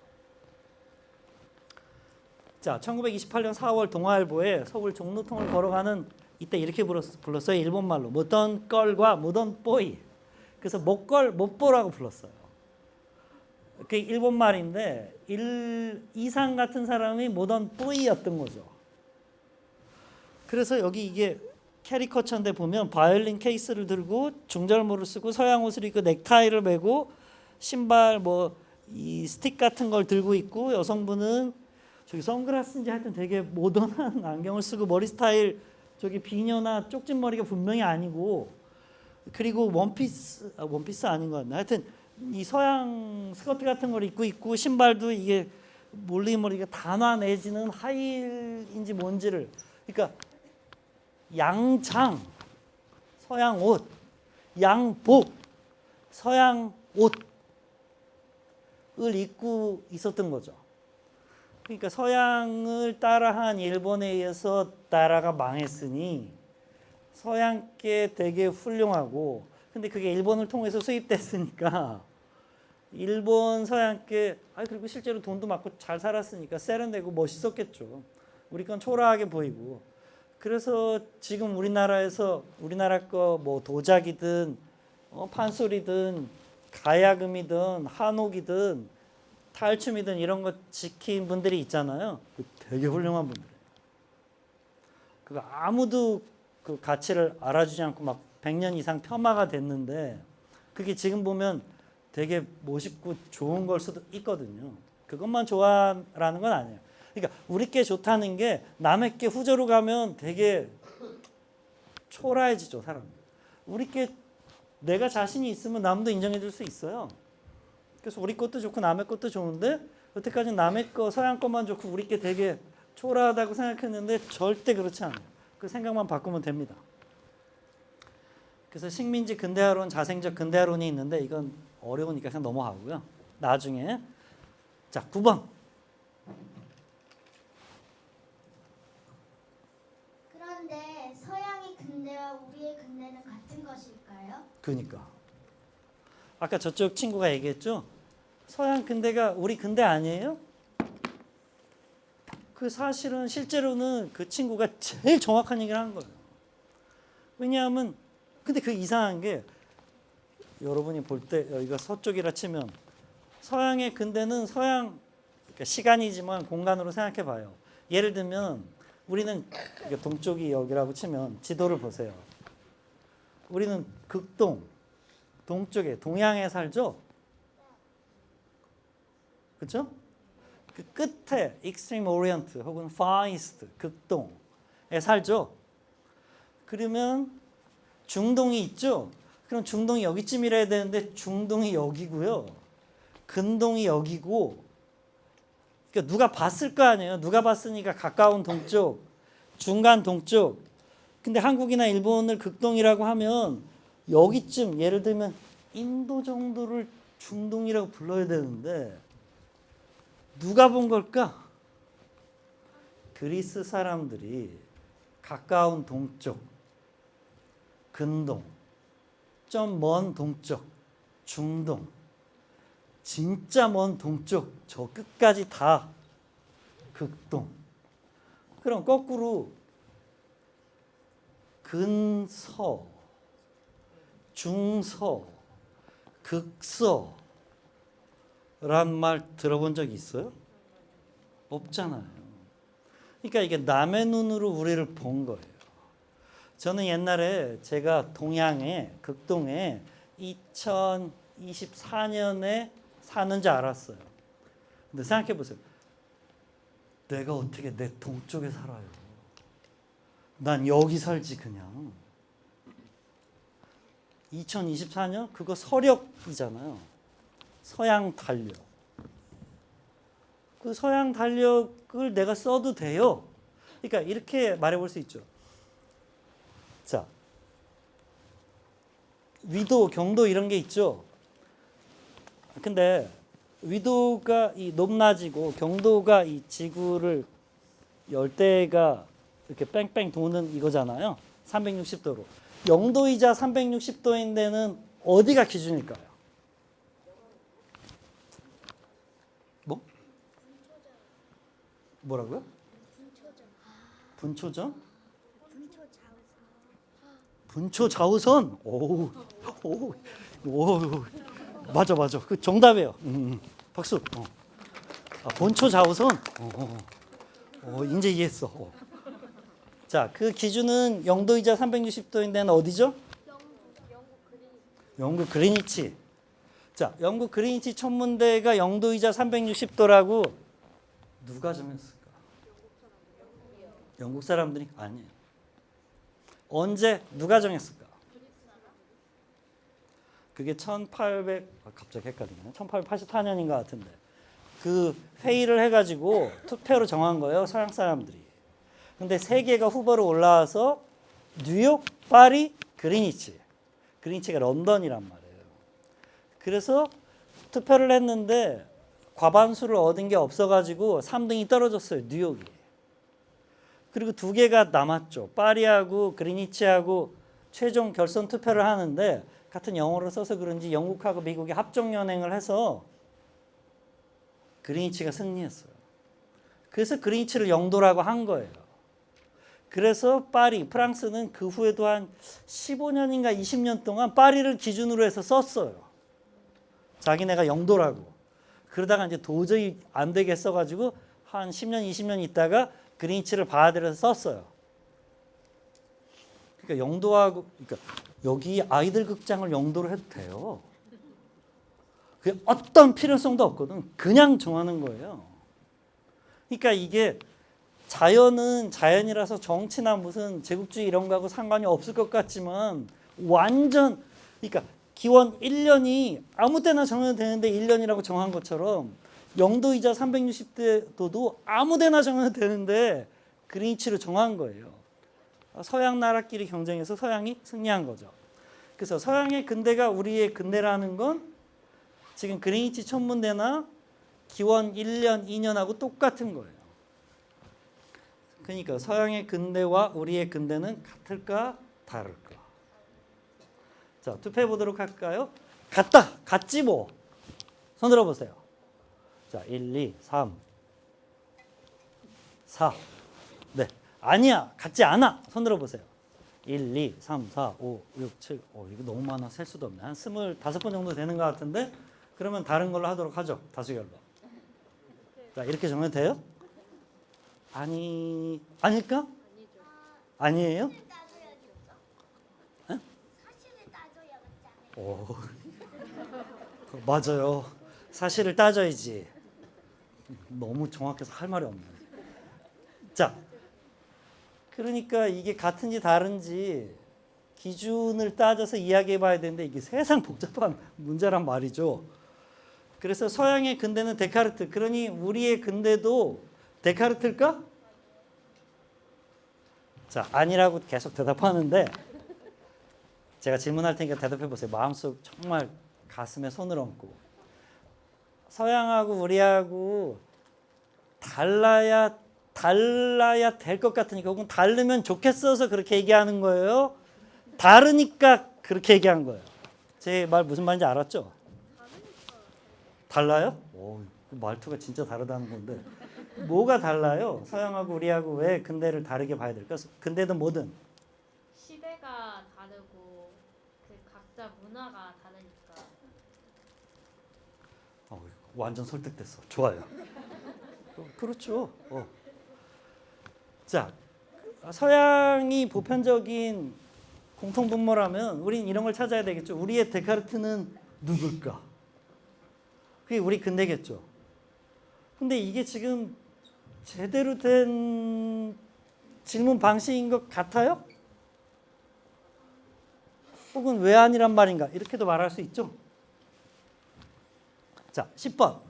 자, 1928년 4월 동아일보에 서울 종로통을 걸어가는 이때 이렇게 불렀어요. 일본말로 무던 걸과 무던 뽀이. 그래서 못걸 못보라고 불렀어요. 그게 일본말인데 이상 같은 사람이 무던 뽀이였던 거죠. 그래서 여기 이게 캐리커처인데 보면 바이올린 케이스를 들고 중절모를 쓰고 서양 옷을 입고 넥타이를 메고 신발 뭐 이 스틱 같은 걸 들고 있고 여성분은 저기 선글라스인지 하여튼 되게 모던한 안경을 쓰고 머리 스타일 저기 비녀나 쪽진 머리가 분명히 아니고 그리고 원피스 아닌 것 같네. 하여튼 이 서양 스커트 같은 걸 입고 있고 신발도 이게 몰리머리가 단화 내지는 하이힐인지 뭔지를 그러니까 양장 서양 옷, 양복 서양 옷을 입고 있었던 거죠. 그러니까 서양을 따라한 일본에 의해서 나라가 망했으니 서양께 되게 훌륭하고 근데 그게 일본을 통해서 수입됐으니까 일본 서양께 그리고 실제로 돈도 많고 잘 살았으니까 세련되고 멋있었겠죠. 우리 건 초라하게 보이고 그래서 지금 우리나라에서 우리나라 거 뭐 도자기든 판소리든 가야금이든 한옥이든 탈춤이든 이런 거 지킨 분들이 있잖아요. 되게 훌륭한 분들. 그거 아무도 그 가치를 알아주지 않고 막 100년 이상 폄하가 됐는데 그게 지금 보면 되게 멋있고 좋은 걸 수도 있거든요. 그것만 좋아라는 건 아니에요. 그러니까 우리께 좋다는 게 남의 게 후져로 가면 되게 초라해지죠, 사람. 우리께 내가 자신이 있으면 남도 인정해 줄 수 있어요. 그래서 우리 것도 좋고 남의 것도 좋은데 여태까지 남의 거 서양 것만 좋고 우리 게 되게 초라하다고 생각했는데 절대 그렇지 않아요. 그 생각만 바꾸면 됩니다. 그래서 식민지 근대화론, 자생적 근대화론이 있는데 이건 어려우니까 그냥 넘어가고요. 나중에 자 9번. 그런데 서양의 근대와 우리의 근대는 같은 것일까요? 그러니까 아까 저쪽 친구가 얘기했죠. 서양 근대가 우리 근대 아니에요? 그 사실은 실제로는 그 친구가 제일 정확한 얘기를 한 거예요. 왜냐하면 근데 그 이상한 게 여러분이 볼 때 여기가 서쪽이라 치면 서양의 근대는 서양 그러니까 시간이지만 공간으로 생각해 봐요. 예를 들면 우리는 동쪽이 여기라고 치면 지도를 보세요. 우리는 극동 동쪽에 동양에 살죠. 그렇죠? 그 끝에 Extreme Orient 혹은 Far East 극동에 살죠. 그러면 중동이 있죠. 그럼 중동이 여기쯤이라 해야 되는데 중동이 여기고요. 근동이 여기고 그러니까 누가 봤을 거 아니에요. 누가 봤으니까 가까운 동쪽, 중간 동쪽 근데 한국이나 일본을 극동이라고 하면 여기쯤 예를 들면 인도 정도를 중동이라고 불러야 되는데 누가 본 걸까? 그리스 사람들이 가까운 동쪽, 근동, 좀 먼 동쪽, 중동, 진짜 먼 동쪽, 저 끝까지 다 극동. 그럼 거꾸로 근서, 중서, 극서란 말 들어본 적 있어요? 없잖아요. 그러니까 이게 남의 눈으로 우리를 본 거예요. 저는 옛날에 제가 동양에 극동에 2024년에 사는 줄 알았어요. 근데 생각해 보세요. 내가 어떻게 내 동쪽에 살아요? 난 여기 살지 그냥. 2024년 그거 서력이잖아요. 서양 달력. 그 서양 달력을 내가 써도 돼요. 그러니까 이렇게 말해볼 수 있죠. 자, 위도, 경도 이런 게 있죠. 근데 위도가 이 높낮이고 경도가 이 지구를 열대가 이렇게 뺑뺑 도는 이거잖아요. 360도로. 0도이자 360도인 데는 어디가 기준일까요? 뭐? 뭐라고요? 분초점? 분초 좌우선. 오, 맞아. 그 정답이에요. 박수. 본초 좌우선. 이제 이해했어. 자, 그 기준은 0도이자 360도인 데는 어디죠? 영국 그리니치. 자, 영국 그리니치 천문대가 0도이자 360도라고 누가 정했을까? 영국 사람들이? 아니에요. 언제 누가 정했을까? 그게 1800 갑자기 헷갈리네. 1884년인 것 같은데 그 회의를 해가지고 투표로 정한 거예요. 서양 사람들이. 근데 세 개가 후보로 올라와서 뉴욕, 파리, 그리니치. 그리니치가 런던이란 말이에요. 그래서 투표를 했는데 과반수를 얻은 게 없어가지고 3등이 떨어졌어요. 뉴욕이. 그리고 두 개가 남았죠. 파리하고 그리니치하고 최종 결선 투표를 하는데 같은 영어를 써서 그런지 영국하고 미국이 합종연행을 해서 그리니치가 승리했어요. 그래서 그리니치를 영도라고 한 거예요. 그래서 파리, 프랑스는 그 후에도 한 15년인가 20년 동안 파리를 기준으로 해서 썼어요. 자기네가 영도라고. 그러다가 이제 도저히 안 되겠어가지고 한 10년, 20년 있다가 그리니치를 받아들여서 썼어요. 그러니까 영도하고, 그러니까 여기 아이들 극장을 영도로 해도 돼요. 그게 어떤 필요성도 없거든. 그냥 정하는 거예요. 그러니까 이게 자연은 자연이라서 정치나 무슨 제국주의 이런 거하고 상관이 없을 것 같지만 완전, 그러니까 기원 1년이 아무 때나 정해도 되는데 1년이라고 정한 것처럼 영도이자 360도도 아무 데나 정해도 되는데 그리니치로 정한 거예요. 서양 나라끼리 경쟁해서 서양이 승리한 거죠. 그래서 서양의 근대가 우리의 근대라는 건 지금 그리니치 천문대나 기원 1년, 2년하고 똑같은 거예요. 그러니까 서양의 근대와 우리의 근대는 같을까 다를까? 자, 투표해 보도록 할까요? 같다. 같지 뭐. 손 들어 보세요. 자, 1, 2, 3, 4. 네. 아니야. 같지 않아. 손 들어 보세요. 1, 2, 3, 4, 5, 6, 7. 이거 너무 많아. 셀 수도 없네. 한 25번 정도 되는 것 같은데 그러면 다른 걸로 하도록 하죠. 다수결로. 자, 이렇게 정해도 돼요? 아닐까? 아니에요? 에? 오, 맞아요. 사실을 따져야지. 너무 정확해서 할 말이 없네. 자, 그러니까 이게 같은지 다른지 기준을 따져서 이야기해 봐야 되는데 이게 세상 복잡한 문제란 말이죠. 그래서 서양의 근대는 데카르트. 그러니 우리의 근대도 데카르트일까? 자, 아니라고 계속 대답하는데 제가 질문할 테니까 대답해 보세요. 마음속 정말 가슴에 손을 얹고. 서양하고 우리하고 달라야 될 것 같으니까 혹은 다르면 좋겠어서 그렇게 얘기하는 거예요. 다르니까 그렇게 얘기한 거예요. 제 말 무슨 말인지 알았죠? 달라요? 오, 그 말투가 진짜 다르다는 건데 뭐가 달라요? 서양하고 우리하고 왜 근대를 다르게 봐야 될까? 근대든 뭐든 시대가 다르고 그 각자 문화가 다르니까. 완전 설득됐어. 좋아요. 그렇죠. 자, 서양이 보편적인 공통분모라면 우린 이런 걸 찾아야 되겠죠. 우리의 데카르트는 누굴까? 그게 우리 근대겠죠. 근데 이게 지금 제대로 된 질문 방식인 것 같아요? 혹은 왜 아니란 말인가? 이렇게도 말할 수 있죠. 자, 10번.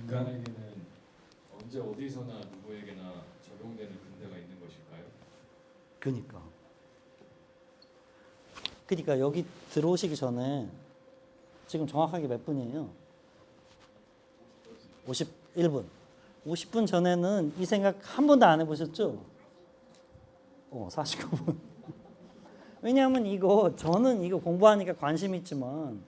인간에게는 언제 어디서나 누구에게나 적용되는 근대가 있는 것일까요? 그러니까 여기 들어오시기 전에 지금 정확하게 몇 분이에요? 51분. 50분 전에는 이 생각 한 번도 안 해보셨죠? 49분. 왜냐하면 저는 이거 공부하니까 관심 있지만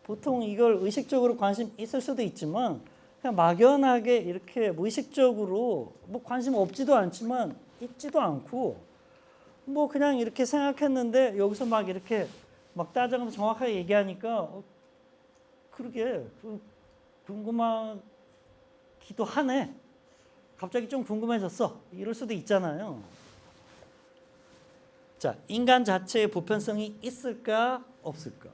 보통 이걸 의식적으로 관심 있을 수도 있지만 그냥 막연하게 이렇게 무의식적으로 뭐 관심 없지도 않지만 있지도 않고 뭐 그냥 이렇게 생각했는데 여기서 막 이렇게 막 따져가면서 정확하게 얘기하니까 그러게 궁금하기도 하네. 갑자기 좀 궁금해졌어. 이럴 수도 있잖아요. 자, 인간 자체의 보편성이 있을까 없을까?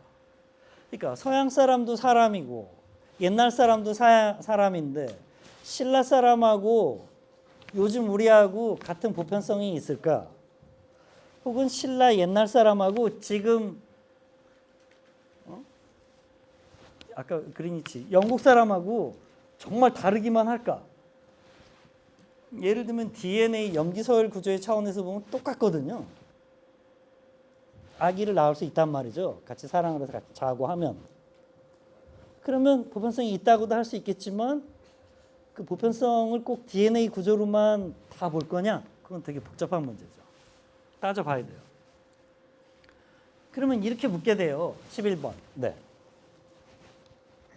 그러니까 서양 사람도 사람이고 옛날 사람도 사람인데 신라 사람하고 요즘 우리하고 같은 보편성이 있을까? 혹은 신라 옛날 사람하고 지금 아까 그리니치 영국 사람하고 정말 다르기만 할까? 예를 들면 DNA 염기서열 구조의 차원에서 보면 똑같거든요. 아기를 낳을 수 있단 말이죠. 같이 사랑을 해서 같이 자고 하면. 그러면 보편성이 있다고도 할 수 있겠지만 그 보편성을 꼭 DNA 구조로만 다 볼 거냐? 그건 되게 복잡한 문제죠. 따져봐야 돼요. 그러면 이렇게 묻게 돼요. 11번. 네.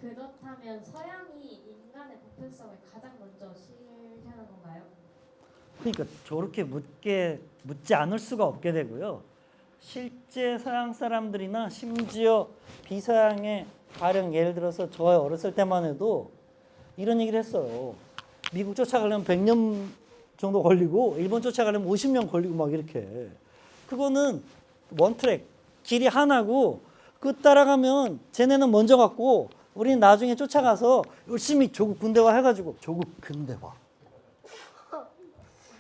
그렇다면 서양이 인간의 보편성을 가장 먼저 실현한 건가요? 그러니까 저렇게 묻지 않을 수가 없게 되고요. 실제 서양 사람들이나 심지어 비서양의 가령 예를 들어서 저 어렸을 때만 해도 이런 얘기를 했어요. 미국 쫓아가려면 100년 정도 걸리고 일본 쫓아가려면 50년 걸리고 막 이렇게. 그거는 원트랙 길이 하나고 그 따라가면 쟤네는 먼저 갔고 우리는 나중에 쫓아가서 열심히 조국 군대화 해가지고 조국 근대화.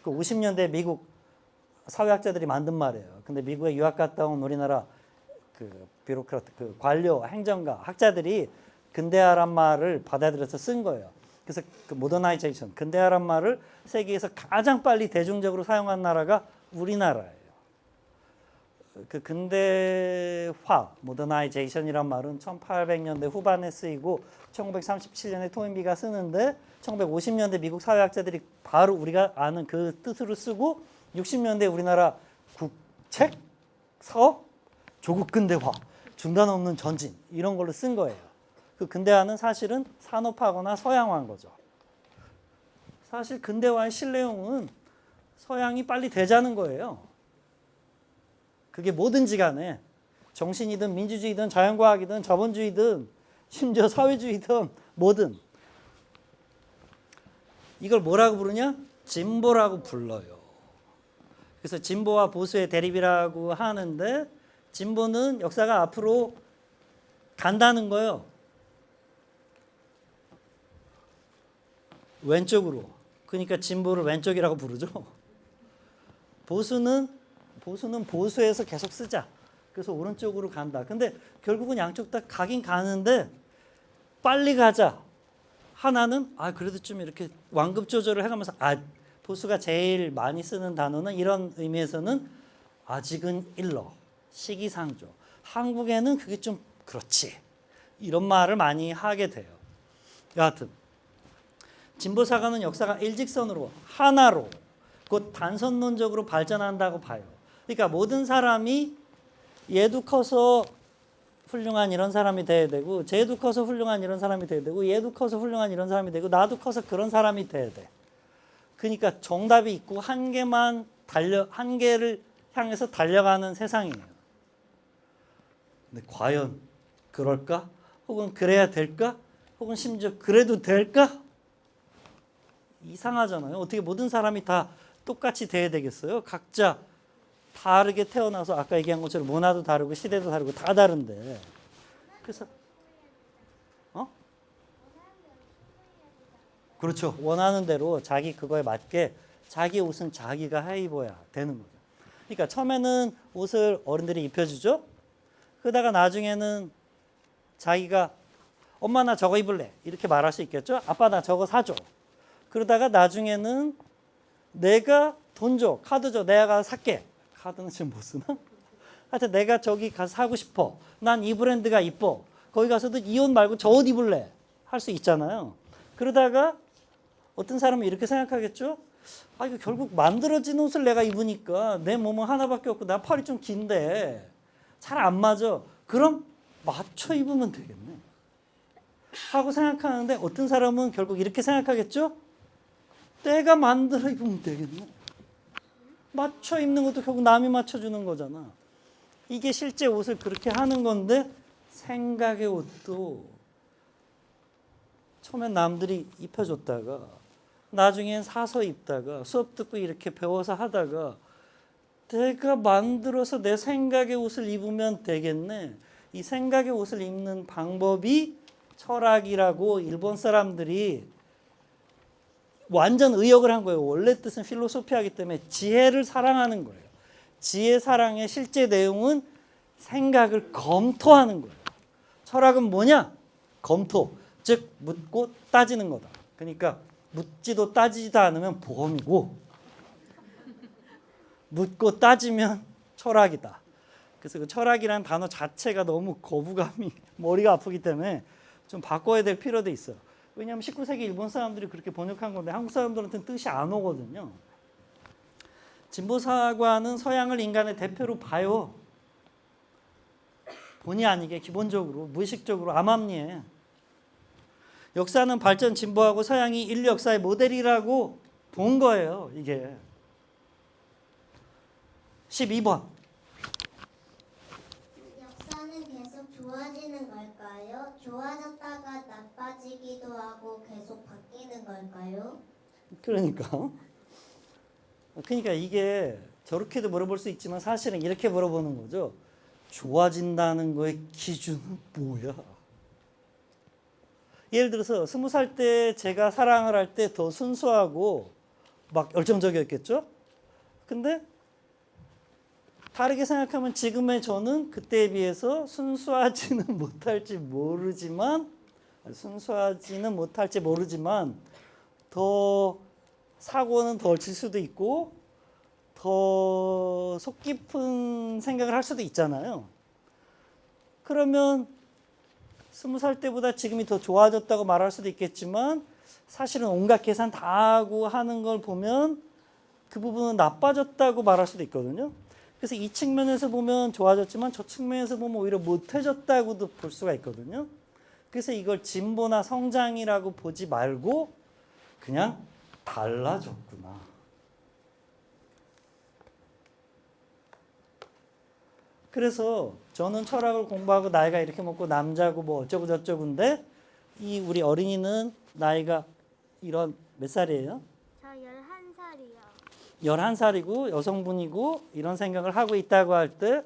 그 50년대 미국 사회학자들이 만든 말이에요. 근데 미국에 유학 갔다 온 우리나라 그 비로크라트, 그 관료, 행정가, 학자들이 근대화란 말을 받아들여서 쓴 거예요. 그래서 그 모더나이제이션, 근대화란 말을 세계에서 가장 빨리 대중적으로 사용한 나라가 우리나라예요. 그 근대화, 모더나이제이션이란 말은 1800년대 후반에 쓰이고 1937년에 토인비가 쓰는데 1950년대 미국 사회학자들이 바로 우리가 아는 그 뜻으로 쓰고 60년대 우리나라 국책, 사업, 조국 근대화, 중단 없는 전진 이런 걸로 쓴 거예요. 그 근대화는 사실은 산업화거나 서양화인 거죠. 사실 근대화의 신뢰용은 서양이 빨리 되자는 거예요. 그게 뭐든지 간에 정신이든 민주주의든 자연과학이든 자본주의든 심지어 사회주의든 뭐든 이걸 뭐라고 부르냐? 진보라고 불러요. 그래서 진보와 보수의 대립이라고 하는데 진보는 역사가 앞으로 간다는 거예요. 왼쪽으로. 그러니까 진보를 왼쪽이라고 부르죠. 보수는 보수에서 계속 쓰자. 그래서 오른쪽으로 간다. 근데 결국은 양쪽 다 가긴 가는데 빨리 가자. 하나는 그래도 좀 이렇게 완급 조절을 해가면서 보수가 제일 많이 쓰는 단어는 이런 의미에서는 아직은 일러, 시기상조. 한국에는 그게 좀 그렇지. 이런 말을 많이 하게 돼요. 여하튼 진보사관은 역사가 일직선으로 하나로 곧 단선론적으로 발전한다고 봐요. 그러니까 모든 사람이 얘도 커서 훌륭한 이런 사람이 돼야 되고 쟤도 커서 훌륭한 이런 사람이 돼야 되고 얘도 커서 훌륭한 이런 사람이 되고 나도 커서 그런 사람이 돼야 돼. 그러니까 정답이 있고 한계를 향해서 달려가는 세상이에요. 근데 과연 그럴까? 혹은 그래야 될까? 혹은 심지어 그래도 될까? 이상하잖아요. 어떻게 모든 사람이 다 똑같이 돼야 되겠어요? 각자 다르게 태어나서 아까 얘기한 것처럼 문화도 다르고 시대도 다르고 다 다른데. 그래서 그렇죠. 원하는 대로 자기 그거에 맞게 자기 옷은 자기가 해 입어야 되는 거죠. 그러니까 처음에는 옷을 어른들이 입혀주죠. 그러다가 나중에는 자기가 엄마 나 저거 입을래 이렇게 말할 수 있겠죠. 아빠 나 저거 사줘. 그러다가 나중에는 내가 돈 줘, 카드 줘, 내가 가서 살게. 카드는 지금 못 쓰나? 하여튼 내가 저기 가서 사고 싶어. 난 이 브랜드가 이뻐. 거기 가서도 이 옷 말고 저 옷 입을래. 할 수 있잖아요. 그러다가 어떤 사람은 이렇게 생각하겠죠. 아 이거 결국 만들어진 옷을 내가 입으니까 내 몸은 하나밖에 없고 나 팔이 좀 긴데 잘 안 맞아. 그럼 맞춰 입으면 되겠네. 하고 생각하는데 어떤 사람은 결국 이렇게 생각하겠죠. 내가 만들어 입으면 되겠네. 맞춰 입는 것도 결국 남이 맞춰주는 거잖아. 이게 실제 옷을 그렇게 하는 건데 생각의 옷도 처음엔 남들이 입혀줬다가 나중엔 사서 입다가 수업 듣고 이렇게 배워서 하다가 내가 만들어서 내 생각의 옷을 입으면 되겠네. 이 생각의 옷을 입는 방법이 철학이라고 일본 사람들이 완전 의역을 한 거예요. 원래 뜻은 필로소피아이기 때문에 지혜를 사랑하는 거예요. 지혜 사랑의 실제 내용은 생각을 검토하는 거예요. 철학은 뭐냐? 검토, 즉 묻고 따지는 거다. 그러니까 묻지도 따지지도 않으면 보험이고 묻고 따지면 철학이다. 그래서 그 철학이라는 단어 자체가 너무 거부감이 머리가 아프기 때문에 좀 바꿔야 될 필요도 있어요. 왜냐하면 19세기 일본 사람들이 그렇게 번역한 건데 한국 사람들한테는 뜻이 안 오거든요. 진보사관은 서양을 인간의 대표로 봐요. 본의 아니게 기본적으로 무의식적으로 암암리에 역사는 발전 진보하고 서양이 인류 역사의 모델이라고 본 거예요. 이게 12번 역사는 계속 좋아지는 걸까요? 좋아졌다가 나빠지기도 하고 계속 바뀌는 걸까요? 그러니까 이게 저렇게도 물어볼 수 있지만 사실은 이렇게 물어보는 거죠. 좋아진다는 거의 기준은 뭐야? 예를 들어서 20살 때 제가 사랑을 할 때 더 순수하고 막 열정적이었겠죠? 근데 다르게 생각하면 지금의 저는 그때에 비해서 순수하지는 못할지 모르지만 더 사고는 덜 칠 수도 있고 더 속 깊은 생각을 할 수도 있잖아요. 그러면 20살 때보다 지금이 더 좋아졌다고 말할 수도 있겠지만 사실은 온갖 계산 다 하고 하는 걸 보면 그 부분은 나빠졌다고 말할 수도 있거든요. 그래서 이 측면에서 보면 좋아졌지만 저 측면에서 보면 오히려 못해졌다고도 볼 수가 있거든요. 그래서 이걸 진보나 성장이라고 보지 말고 그냥 달라졌구나. 그래서 저는 철학을 공부하고 나이가 이렇게 먹고 남자고 뭐 어쩌고 저쩌고인데 이 우리 어린이는 나이가 이런 몇 살이에요? 저 11살이요. 11살이고 여성분이고 이런 생각을 하고 있다고 할 때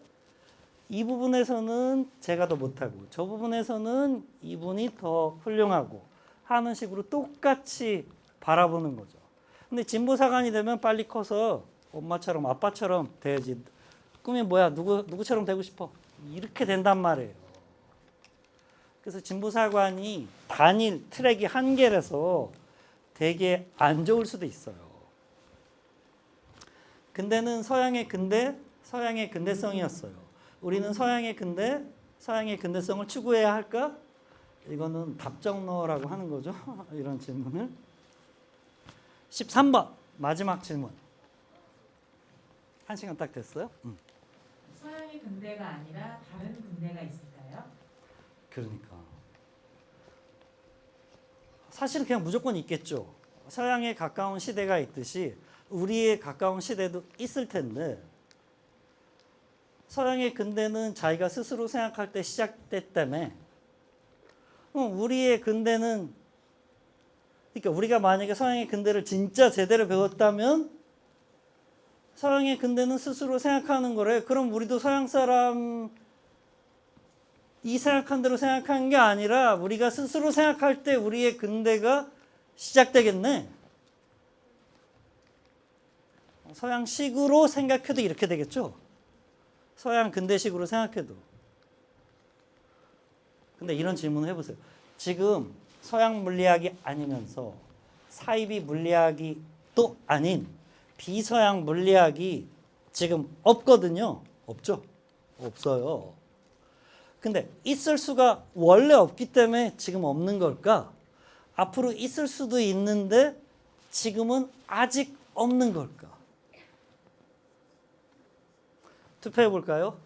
이 부분에서는 제가 더 못하고 저 부분에서는 이분이 더 훌륭하고 하는 식으로 똑같이 바라보는 거죠. 근데 진보사관이 되면 빨리 커서 엄마처럼 아빠처럼 돼야지. 꿈이 뭐야? 누구처럼 되고 싶어? 이렇게 된단 말이에요. 그래서 진보사관이 단일 트랙이 한 개라서 되게 안 좋을 수도 있어요. 근대는 서양의 근대, 서양의 근대성이었어요. 우리는 서양의 근대, 서양의 근대성을 추구해야 할까? 이거는 답정너라고 하는 거죠. 이런 질문을. 13번 마지막 질문. 1시간 딱 됐어요. 서양의 근대가 아니라 다른 근대가 있을까요? 그러니까 사실은 그냥 무조건 있겠죠. 서양에 가까운 시대가 있듯이 우리에 가까운 시대도 있을 텐데 서양의 근대는 자기가 스스로 생각할 때 시작됐다며 우리의 근대는 그러니까 우리가 만약에 서양의 근대를 진짜 제대로 배웠다면 서양의 근대는 스스로 생각하는 거래. 그럼 우리도 서양 사람 이 생각한 대로 생각한 게 아니라 우리가 스스로 생각할 때 우리의 근대가 시작되겠네. 서양식으로 생각해도 이렇게 되겠죠. 서양 근대식으로 생각해도. 근데 이런 질문을 해보세요. 지금 서양 물리학이 아니면서 사이비 물리학이 또 아닌 비서양 물리학이 지금 없거든요. 없죠? 없어요. 근데 있을 수가 원래 없기 때문에 지금 없는 걸까? 앞으로 있을 수도 있는데 지금은 아직 없는 걸까? 투표해 볼까요?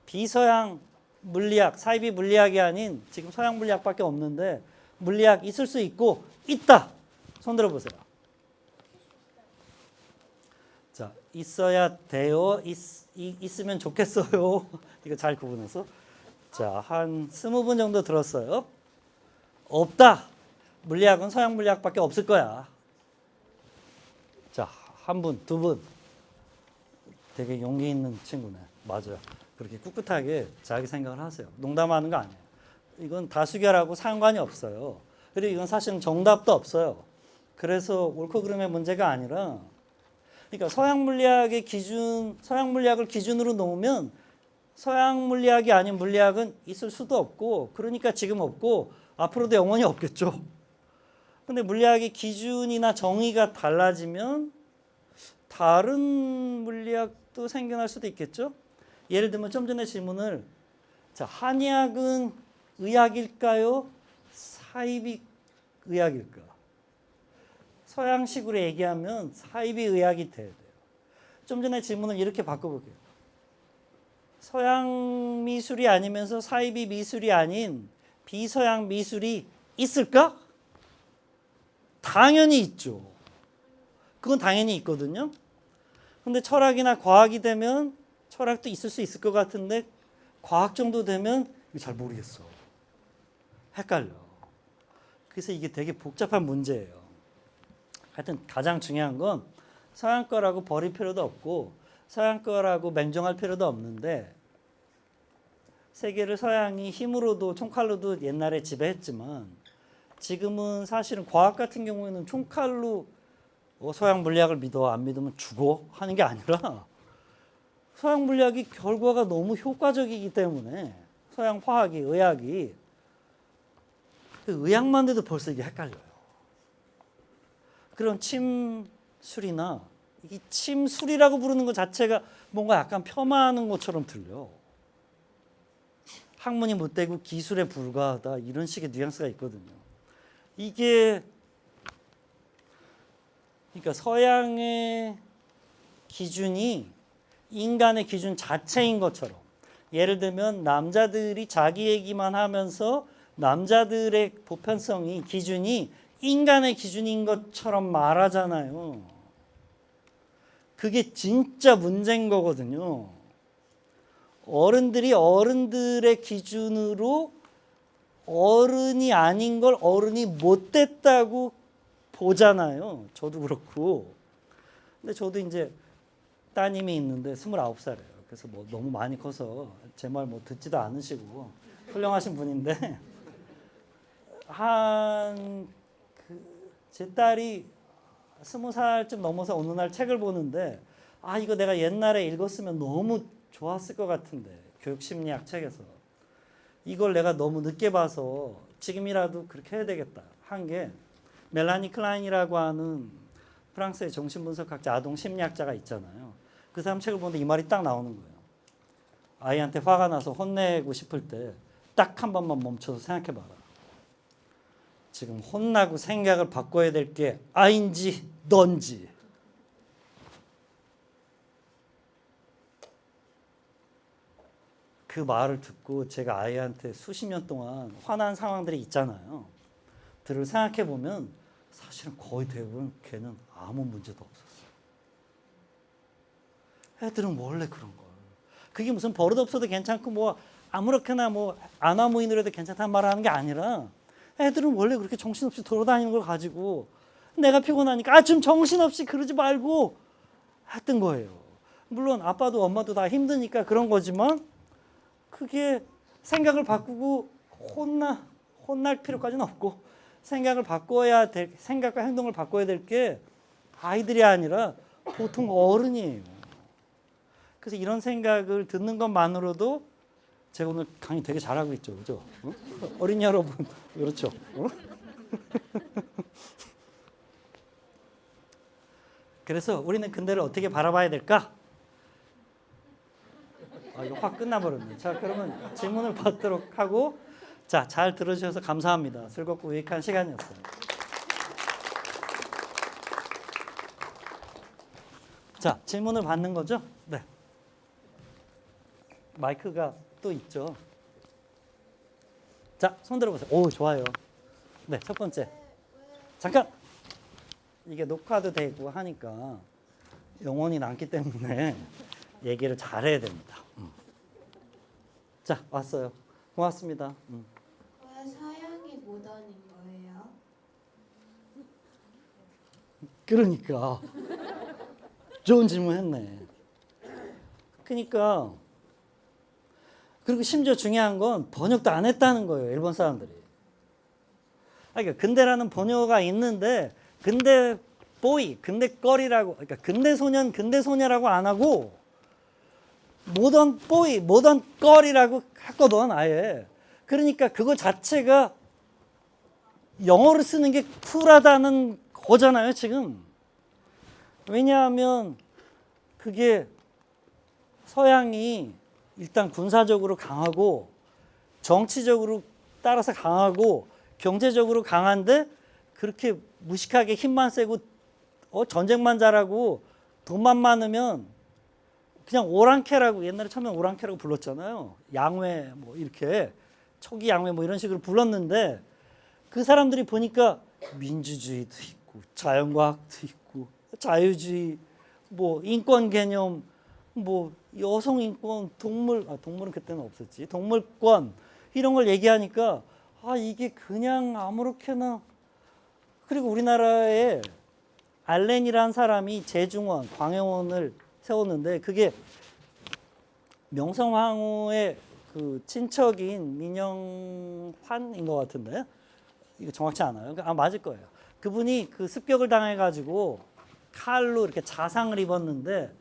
비서양 물리학, 사이비 물리학이 아닌 지금 서양 물리학밖에 없는데 물리학 있을 수 있고 있다. 손 들어 보세요. 자, 있어야 돼요. 있으면 좋겠어요. 이거 잘 구분해서. 자, 한 20분 정도 들었어요. 없다. 물리학은 서양 물리학밖에 없을 거야. 자, 한 분, 두 분. 되게 용기 있는 친구네. 맞아요. 그렇게 꿋꿋하게 자기 생각을 하세요. 농담하는 거 아니에요. 이건 다수결하고 상관이 없어요. 그리고 이건 사실은 정답도 없어요. 그래서 옳고 그름의 문제가 아니라 그러니까 서양 물리학의 기준, 서양 물리학을 기준으로 놓으면 서양 물리학이 아닌 물리학은 있을 수도 없고 그러니까 지금 없고 앞으로도 영원히 없겠죠. 근데 물리학의 기준이나 정의가 달라지면 다른 물리학도 생겨날 수도 있겠죠. 예를 들면 좀 전에 질문을 자, 한의학은 의학일까요? 사이비 의학일까? 서양식으로 얘기하면 사이비 의학이 돼야 돼요. 좀 전에 질문을 이렇게 바꿔볼게요. 서양 미술이 아니면서 사이비 미술이 아닌 비서양 미술이 있을까? 당연히 있죠. 그건 당연히 있거든요. 근데 철학이나 과학이 되면 철학도 있을 수 있을 것 같은데 과학 정도 되면 잘 모르겠어. 헷갈려. 그래서 이게 되게 복잡한 문제예요. 하여튼 가장 중요한 건 서양 거라고 버릴 필요도 없고 서양 거라고 맹종할 필요도 없는데 세계를 서양이 힘으로도 총칼로도 옛날에 지배했지만 지금은 사실은 과학 같은 경우에는 총칼로 서양 물리학을 믿어 안 믿으면 죽어 하는 게 아니라 서양 물리학이 결과가 너무 효과적이기 때문에 서양 화학이 의학이 의학만 돼도 벌써 이게 헷갈려요. 그런 침술이나 이 침술이라고 부르는 것 자체가 뭔가 약간 폄하하는 것처럼 들려. 학문이 못되고 기술에 불과하다 이런 식의 뉘앙스가 있거든요. 이게 그러니까 서양의 기준이 인간의 기준 자체인 것처럼 예를 들면 남자들이 자기 얘기만 하면서 남자들의 보편성이 기준이 인간의 기준인 것처럼 말하잖아요. 그게 진짜 문제인 거거든요. 어른들이 어른들의 기준으로 어른이 아닌 걸 어른이 못됐다고 보잖아요. 저도 그렇고. 근데 저도 이제 따님이 있는데 29살이에요. 그래서 뭐 너무 많이 커서 제 말 뭐 듣지도 않으시고 훌륭하신 분인데 제 딸이 20살쯤 넘어서 어느 날 책을 보는데 아 이거 내가 옛날에 읽었으면 너무 좋았을 것 같은데 교육심리학 책에서 이걸 내가 너무 늦게 봐서 지금이라도 그렇게 해야 되겠다 한 게 멜라니 클라인이라고 하는 프랑스의 정신분석학자 아동 심리학자가 있잖아요. 그 사람 책을 보는데 이 말이 딱 나오는 거예요. 아이한테 화가 나서 혼내고 싶을 때 딱 한 번만 멈춰서 생각해봐라. 지금 혼나고 생각을 바꿔야 될 게 아인지 넌지. 그 말을 듣고 제가 아이한테 수십 년 동안 화난 상황들이 있잖아요. 들을 생각해 보면 사실은 거의 대부분 걔는 아무 문제도 없었어요. 애들은 원래 그런 걸. 그게 무슨 버릇 없어도 괜찮고 뭐 아무렇게나 뭐 아나무인으로 해도 괜찮다는 말을 하는 게 아니라 애들은 원래 그렇게 정신없이 돌아다니는 걸 가지고 내가 피곤하니까 좀 정신없이 그러지 말고 했던 거예요. 물론 아빠도 엄마도 다 힘드니까 그런 거지만 그게 생각을 바꾸고 혼날 필요까지는 없고 생각과 행동을 바꿔야 될 게 아이들이 아니라 보통 어른이에요. 그래서 이런 생각을 듣는 것만으로도 제가 오늘 강의 되게 잘하고 있죠. 그죠? 어? 어린이 여러분. 그렇죠? 어? 그래서 우리는 근대를 어떻게 바라봐야 될까? 이거 확 끝나버렸네. 자, 그러면 질문을 받도록 하고, 자, 잘 들어주셔서 감사합니다. 즐겁고 유익한 시간이었어요. 자, 질문을 받는 거죠? 네. 마이크가 또 있죠. 자, 손 들어보세요. 오, 좋아요. 네, 첫 번째. 잠깐! 이게 녹화도 되고 하니까 영혼이 남기 때문에 얘기를 잘해야 됩니다. 자, 왔어요. 고맙습니다. 왜 서양이 모던인 거예요? 그러니까 좋은 질문했네. 그러니까 그리고 심지어 중요한 건 번역도 안 했다는 거예요. 일본 사람들이. 그러니까 근대라는 번역어가 있는데 근대 보이, 근대 거리라고, 그러니까 근대 소년, 근대 소녀라고 안 하고 모던 보이, 모던 걸이라고 했거든, 아예. 그러니까 그거 자체가 영어를 쓰는 게 쿨하다는 거잖아요, 지금. 왜냐하면 그게 서양이 일단 군사적으로 강하고 정치적으로 따라서 강하고 경제적으로 강한데 그렇게 무식하게 힘만 세고 전쟁만 잘하고 돈만 많으면 그냥 오랑캐라고, 옛날에 처음에 오랑캐라고 불렀잖아요. 양회 뭐 이렇게 초기 양회 뭐 이런 식으로 불렀는데 그 사람들이 보니까 민주주의도 있고 자연과학도 있고 자유주의 뭐 인권 개념 뭐 여성 인권 동물은 그때는 없었지, 동물권 이런 걸 얘기하니까 이게 그냥 아무렇게나. 그리고 우리나라에 알렌이라는 사람이 제중원, 광해원을 세웠는데 그게 명성황후의 그 친척인 민영환인 것 같은데 이거 정확치 않아요. 맞을 거예요. 그분이 그 습격을 당해가지고 칼로 이렇게 자상을 입었는데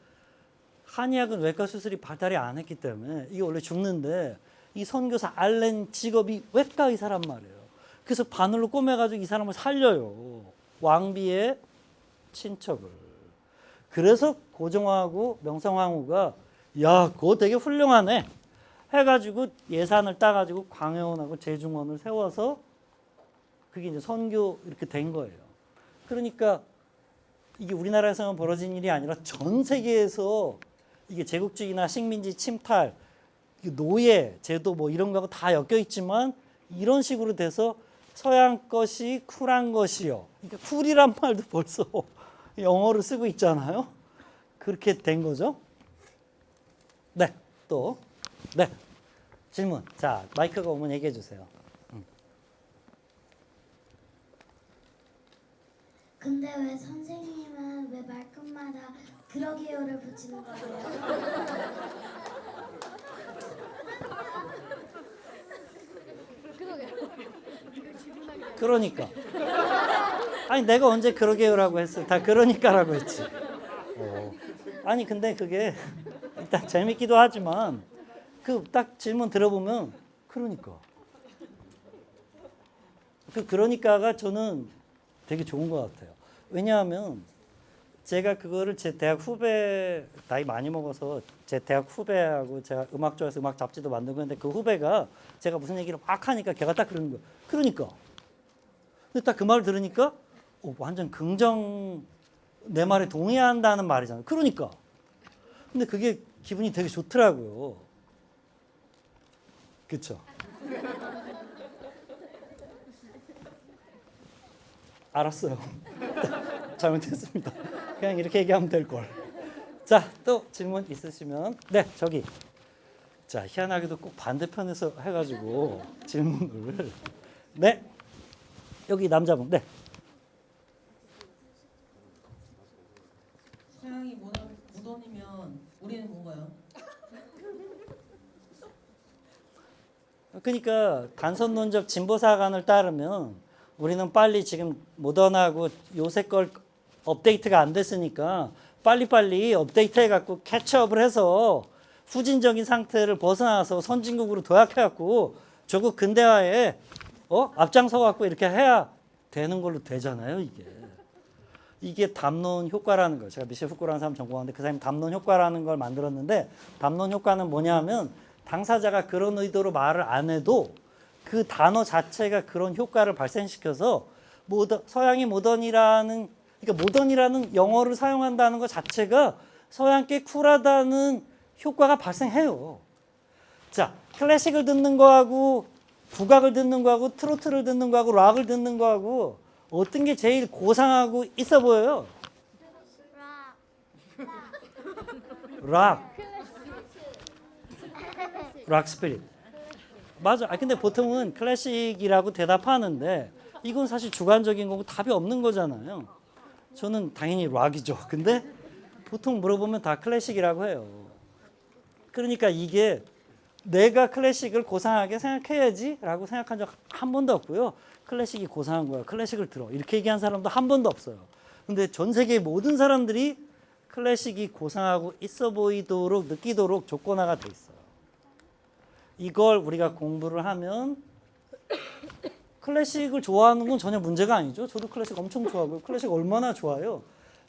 한의학은 외과 수술이 발달이 안 했기 때문에 이게 원래 죽는데 이 선교사 알렌 직업이 외과 의사란 말이에요. 그래서 바늘로 꼬매가지고 이 사람을 살려요. 왕비의 친척을. 그래서 고종하고 명성황후가 야, 그거 되게 훌륭하네 해가지고 예산을 따가지고 광해원하고 제중원을 세워서 그게 이제 선교 이렇게 된 거예요. 그러니까 이게 우리나라에서만 벌어진 일이 아니라 전 세계에서 이게 제국주의나 식민지 침탈, 노예 제도 뭐 이런 거하고 다 엮여 있지만 이런 식으로 돼서 서양 것이 쿨한 것이요. 그러니까 쿨이란 말도 벌써 영어로 쓰고 있잖아요. 그렇게 된 거죠. 네, 또. 네, 질문. 자, 마이크가 오면 얘기해 주세요. 근데 왜 선생님은 왜 말끝마다 그러게요를 붙이는 거예요? 그러니까. 아니 내가 언제 그러게요라고 했어. 다 그러니까라고 했지. 아니 근데 그게 일단 재밌기도 하지만 그 딱 질문 들어보면 그러니까. 그러니까가 저는 되게 좋은 것 같아요. 왜냐하면 제가 그거를 제 대학 후배, 나이 많이 먹어서 제 대학 후배하고 제가 음악 좋아해서 음악 잡지도 만들고 했는데 그 후배가 제가 무슨 얘기를 막 하니까 걔가 딱 그러는 거예요. 그러니까. 근데 딱 그 말을 들으니까 완전 긍정, 내 말에 동의한다는 말이잖아요. 그러니까. 근데 그게 기분이 되게 좋더라고요. 그쵸? 알았어요. 잘못했습니다. 그냥 이렇게 얘기하면 될 걸. 자, 또 질문 있으시면 네, 저기. 자, 희한하게도 꼭 반대편에서 해가지고 질문을 네, 여기 남자분 네. 서양이 무던이면 우리는 뭔가요? 그러니까 단선론적 진보사관을 따르면 우리는 빨리 지금 모던하고 요새 걸 업데이트가 안 됐으니까 빨리빨리 업데이트해갖고 캐치업을 해서 후진적인 상태를 벗어나서 선진국으로 도약해갖고 조국 근대화에 앞장서갖고 이렇게 해야 되는 걸로 되잖아요, 이게. 이게 담론 효과라는 거예요. 제가 미셸 후코라는 사람 전공하는데 그 사람이 담론 효과라는 걸 만들었는데 담론 효과는 뭐냐면 당사자가 그런 의도로 말을 안 해도 그 단어 자체가 그런 효과를 발생시켜서 서양이 모던이라는 그러니까 모던이라는 영어를 사용한다는 것 자체가 서양께 쿨하다는 효과가 발생해요. 자, 클래식을 듣는 거하고 국악을 듣는 거하고 트로트를 듣는 거하고 락을 듣는 거하고 어떤 게 제일 고상하고 있어 보여요? 락 스피릿. 맞아. 근데 보통은 클래식이라고 대답하는데 이건 사실 주관적인 거고 답이 없는 거잖아요. 저는 당연히 락이죠. 근데 보통 물어보면 다 클래식이라고 해요. 그러니까 이게 내가 클래식을 고상하게 생각해야지 라고 생각한 적 한 번도 없고요. 클래식이 고상한 거야. 클래식을 들어. 이렇게 얘기한 사람도 한 번도 없어요. 근데 전 세계 모든 사람들이 클래식이 고상하고 있어 보이도록 느끼도록 조건화가 돼 있어요. 이걸 우리가 공부를 하면 클래식을 좋아하는 건 전혀 문제가 아니죠. 저도 클래식 엄청 좋아하고요. 클래식 얼마나 좋아요.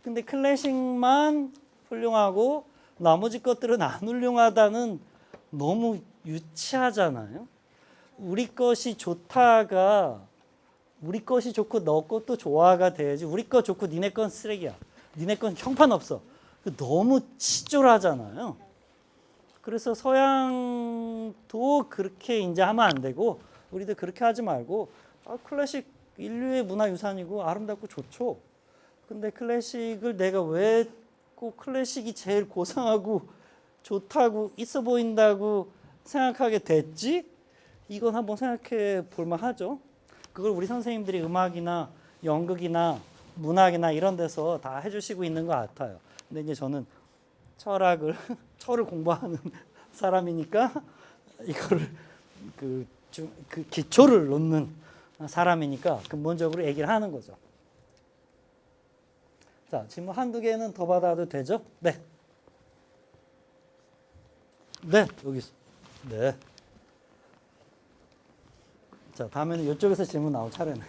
근데 클래식만 훌륭하고 나머지 것들은 안 훌륭하다는 너무 유치하잖아요. 우리 것이 좋다가 우리 것이 좋고 너 것도 좋아가 돼야지 우리 것 좋고 니네 건 쓰레기야. 니네 건 형편없어. 너무 치졸하잖아요. 그래서 서양도 그렇게 이제 하면 안 되고 우리도 그렇게 하지 말고 클래식 인류의 문화유산이고 아름답고 좋죠. 근데 클래식을 내가 왜 꼭 클래식이 제일 고상하고 좋다고 있어 보인다고 생각하게 됐지? 이건 한번 생각해 볼 만하죠. 그걸 우리 선생님들이 음악이나 연극이나 문학이나 이런 데서 다 해주시고 있는 것 같아요. 근데 이제 저는 철을 공부하는 사람이니까 이거를 그 기초를 놓는 사람이니까 근본적으로 얘기를 하는 거죠. 자, 질문 한두 개는 더 받아도 되죠? 네. 네, 여기 있어. 네. 자, 다음에는 이쪽에서 질문 나올 차례네요.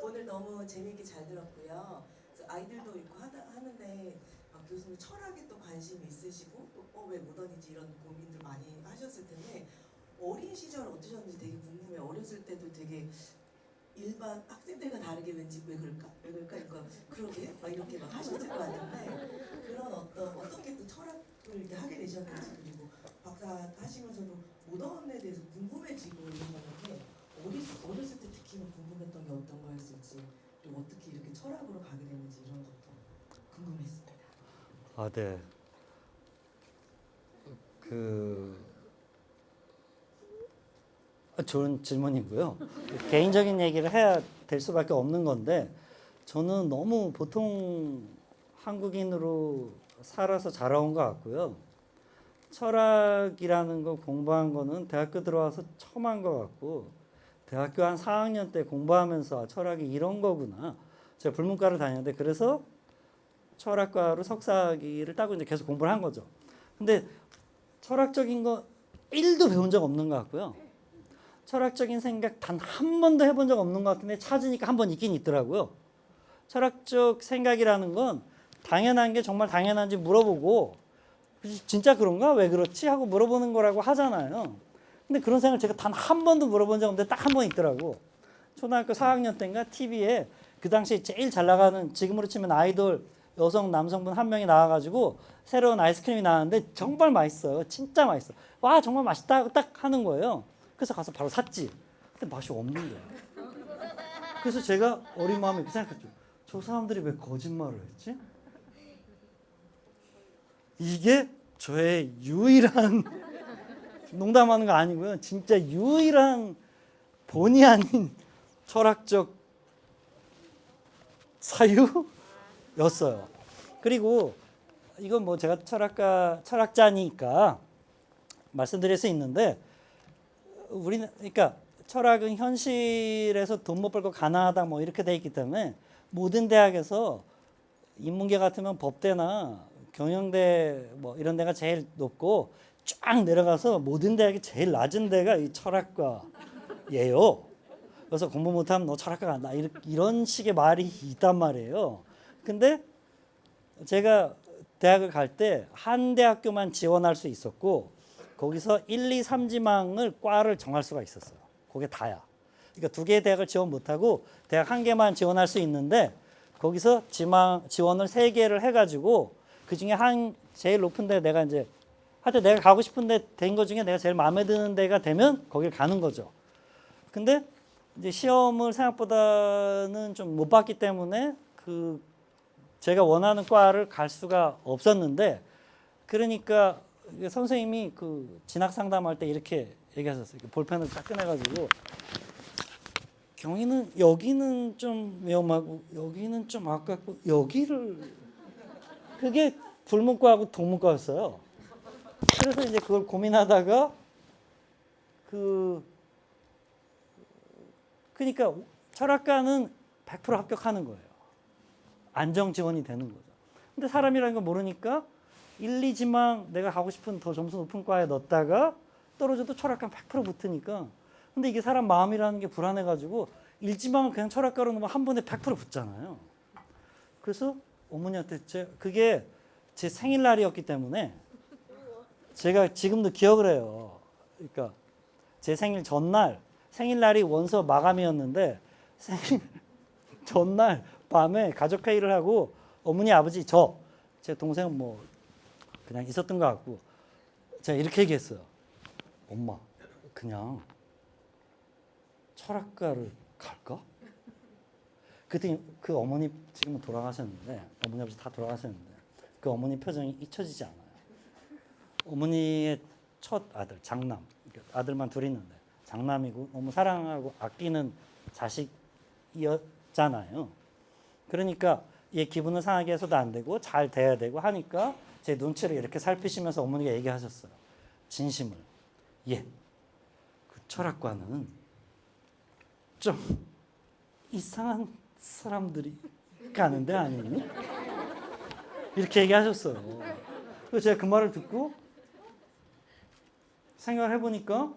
오늘 너무 재미있게 잘 들었고요. 아이들도 있고 하는데 교수님 철학에 또 관심이 있으시고 왜 모던이지 이런 고민들 많이 하셨을 텐데 어린 시절 어떠셨는지 되게 궁금해요. 어렸을 때도 되게 일반 학생들과 다르게 왠지 왜 그럴까 그러니까 그러게 막 이렇게 막 하셨을 것 같은데 그런 어떻게 또 철학을 이렇게 하게 되셨는지 그리고 박사 하시면서도 모던에 대해서 궁금해지고 이러셨는데 어렸을 때 특히 궁금했던 게 어떤 거였을지 그리고 어떻게 이렇게 철학으로 가게 됐는지 이런 것도 궁금했습니다. 아, 네. 좋은 질문이고요. 개인적인 얘기를 해야 될 수밖에 없는 건데 저는 너무 보통 한국인으로 살아서 자라온 것 같고요. 철학이라는 거 공부한 거는 대학교 들어와서 처음 한 것 같고 대학교 한 4학년 때 공부하면서 철학이 이런 거구나. 제가 불문과를 다녔는데 그래서 철학과로 석사학위를 따고 이제 계속 공부를 한 거죠. 근데 철학적인 거 1도 배운 적 없는 것 같고요. 철학적인 생각 단 한 번도 해본 적 없는 것 같은데 찾으니까 한 번 있긴 있더라고요. 철학적 생각이라는 건 당연한 게 정말 당연한지 물어보고 진짜 그런가? 왜 그렇지? 하고 물어보는 거라고 하잖아요. 근데 그런 생각을 제가 단 한 번도 물어본 적 없는데 딱 한 번 있더라고. 초등학교 4학년 때인가 TV에 그 당시에 제일 잘 나가는, 지금으로 치면 아이돌 여성 남성분 한 명이 나와가지고 새로운 아이스크림이 나왔는데 정말 맛있어요. 진짜 맛있어. 와 정말 맛있다 딱 하는 거예요. 그래서 가서 바로 샀지. 근데 맛이 없는 거야. 그래서 제가 어린 마음에 이렇게 생각했죠. 저 사람들이 왜 거짓말을 했지? 이게 저의 유일한 농담하는 거 아니고요. 진짜 유일한 본의 아닌 철학적 사유였어요. 그리고 이건 뭐 제가 철학자니까 말씀드릴 수 있는데, 우리는 그러니까 철학은 현실에서 돈 못 벌고 가난하다 뭐 이렇게 돼 있기 때문에 모든 대학에서 인문계 같으면 법대나 경영대 뭐 이런 데가 제일 높고 쫙 내려가서 모든 대학이 제일 낮은 데가 이 철학과예요. 그래서 공부 못하면 너 철학과 간다 이런 식의 말이 있단 말이에요. 근데 제가 대학을 갈 때 한 대학교만 지원할 수 있었고 거기서 1, 2, 3지망을 과를 정할 수가 있었어요. 그게 다야. 그러니까 두 개의 대학을 지원 못하고 대학 한 개만 지원할 수 있는데 거기서 지원을 3개를 해가지고 그중에 제일 높은 데 내가 이제 하여튼 내가 가고 싶은 데 된 거 중에 내가 제일 마음에 드는 데가 되면 거길 가는 거죠. 근데 이제 시험을 생각보다는 좀 못 봤기 때문에 제가 원하는 과를 갈 수가 없었는데, 그러니까 선생님이 진학 상담할 때 이렇게 얘기하셨어요. 볼펜을 딱 꺼내가지고 경희는 여기는 좀 위험하고 여기는 좀 아깝고 여기를, 그게 불문과하고 동문과였어요. 그래서 이제 그걸 고민하다가 그러니까 철학과는 100% 합격하는 거예요. 안정 지원이 되는 거죠. 근데 사람이라는 걸 모르니까 1, 2지망 내가 가고 싶은 더 점수 높은 과에 넣었다가 떨어져도 철학과 100% 붙으니까, 근데 이게 사람 마음이라는 게 불안해가지고 1지망을 그냥 철학과로 넣으면 한 번에 100% 붙잖아요. 그래서 어머니한테 그게 제 생일날이었기 때문에 제가 지금도 기억을 해요. 그러니까 제 생일 전날, 생일날이 원서 마감이었는데 생일 전날 밤에 가족 회의를 하고 어머니, 아버지, 제 동생은 뭐 그냥 있었던 것 같고 제가 이렇게 얘기했어요. 엄마, 그냥 철학과를 갈까? 그때 그 어머니 지금은 돌아가셨는데, 어머니 아버지 다 돌아가셨는데 그 어머니 표정이 잊혀지지 않아요. 어머니의 첫 아들, 장남, 아들만 둘 있는데 장남이고 너무 사랑하고 아끼는 자식이었잖아요. 그러니까 얘 기분을 상하게 해서도 안 되고 잘 돼야 되고 하니까 제 눈치를 이렇게 살피시면서 어머니가 얘기하셨어요. 진심을. 그 철학과는 좀 이상한 사람들이 가는 데 아니니? 이렇게 얘기하셨어요. 그래서 제가 그 말을 듣고 생각을 해보니까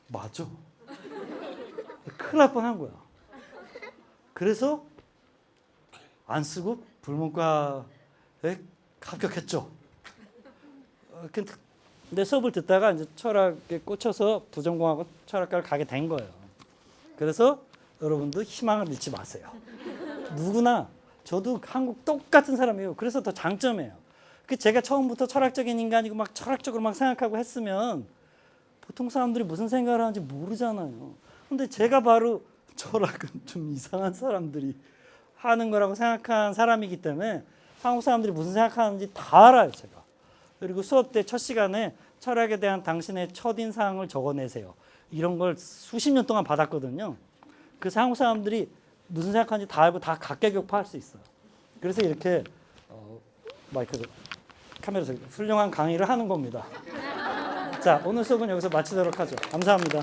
맞아. 큰일 날 뻔한 거야. 그래서 안 쓰고 불문과에 합격했죠. 근데 수업을 듣다가 이제 철학에 꽂혀서 부전공하고 철학과를 가게 된 거예요. 그래서 여러분도 희망을 잃지 마세요. 누구나, 저도 한국 똑같은 사람이에요. 그래서 더 장점이에요. 제가 처음부터 철학적인 인간이고 막 철학적으로 막 생각하고 했으면 보통 사람들이 무슨 생각을 하는지 모르잖아요. 근데 제가 바로 철학은 좀 이상한 사람들이 하는 거라고 생각한 사람이기 때문에 한국 사람들이 무슨 생각하는지 다 알아요, 제가. 그리고 수업 때 첫 시간에 철학에 대한 당신의 첫인상을 적어내세요. 이런 걸 수십 년 동안 받았거든요. 그래서 한국 사람들이 무슨 생각하는지 다 알고 다 각계격파할 수 있어요. 그래서 이렇게 마이크를 카메라에서 훌륭한 강의를 하는 겁니다. 자, 오늘 수업은 여기서 마치도록 하죠. 감사합니다.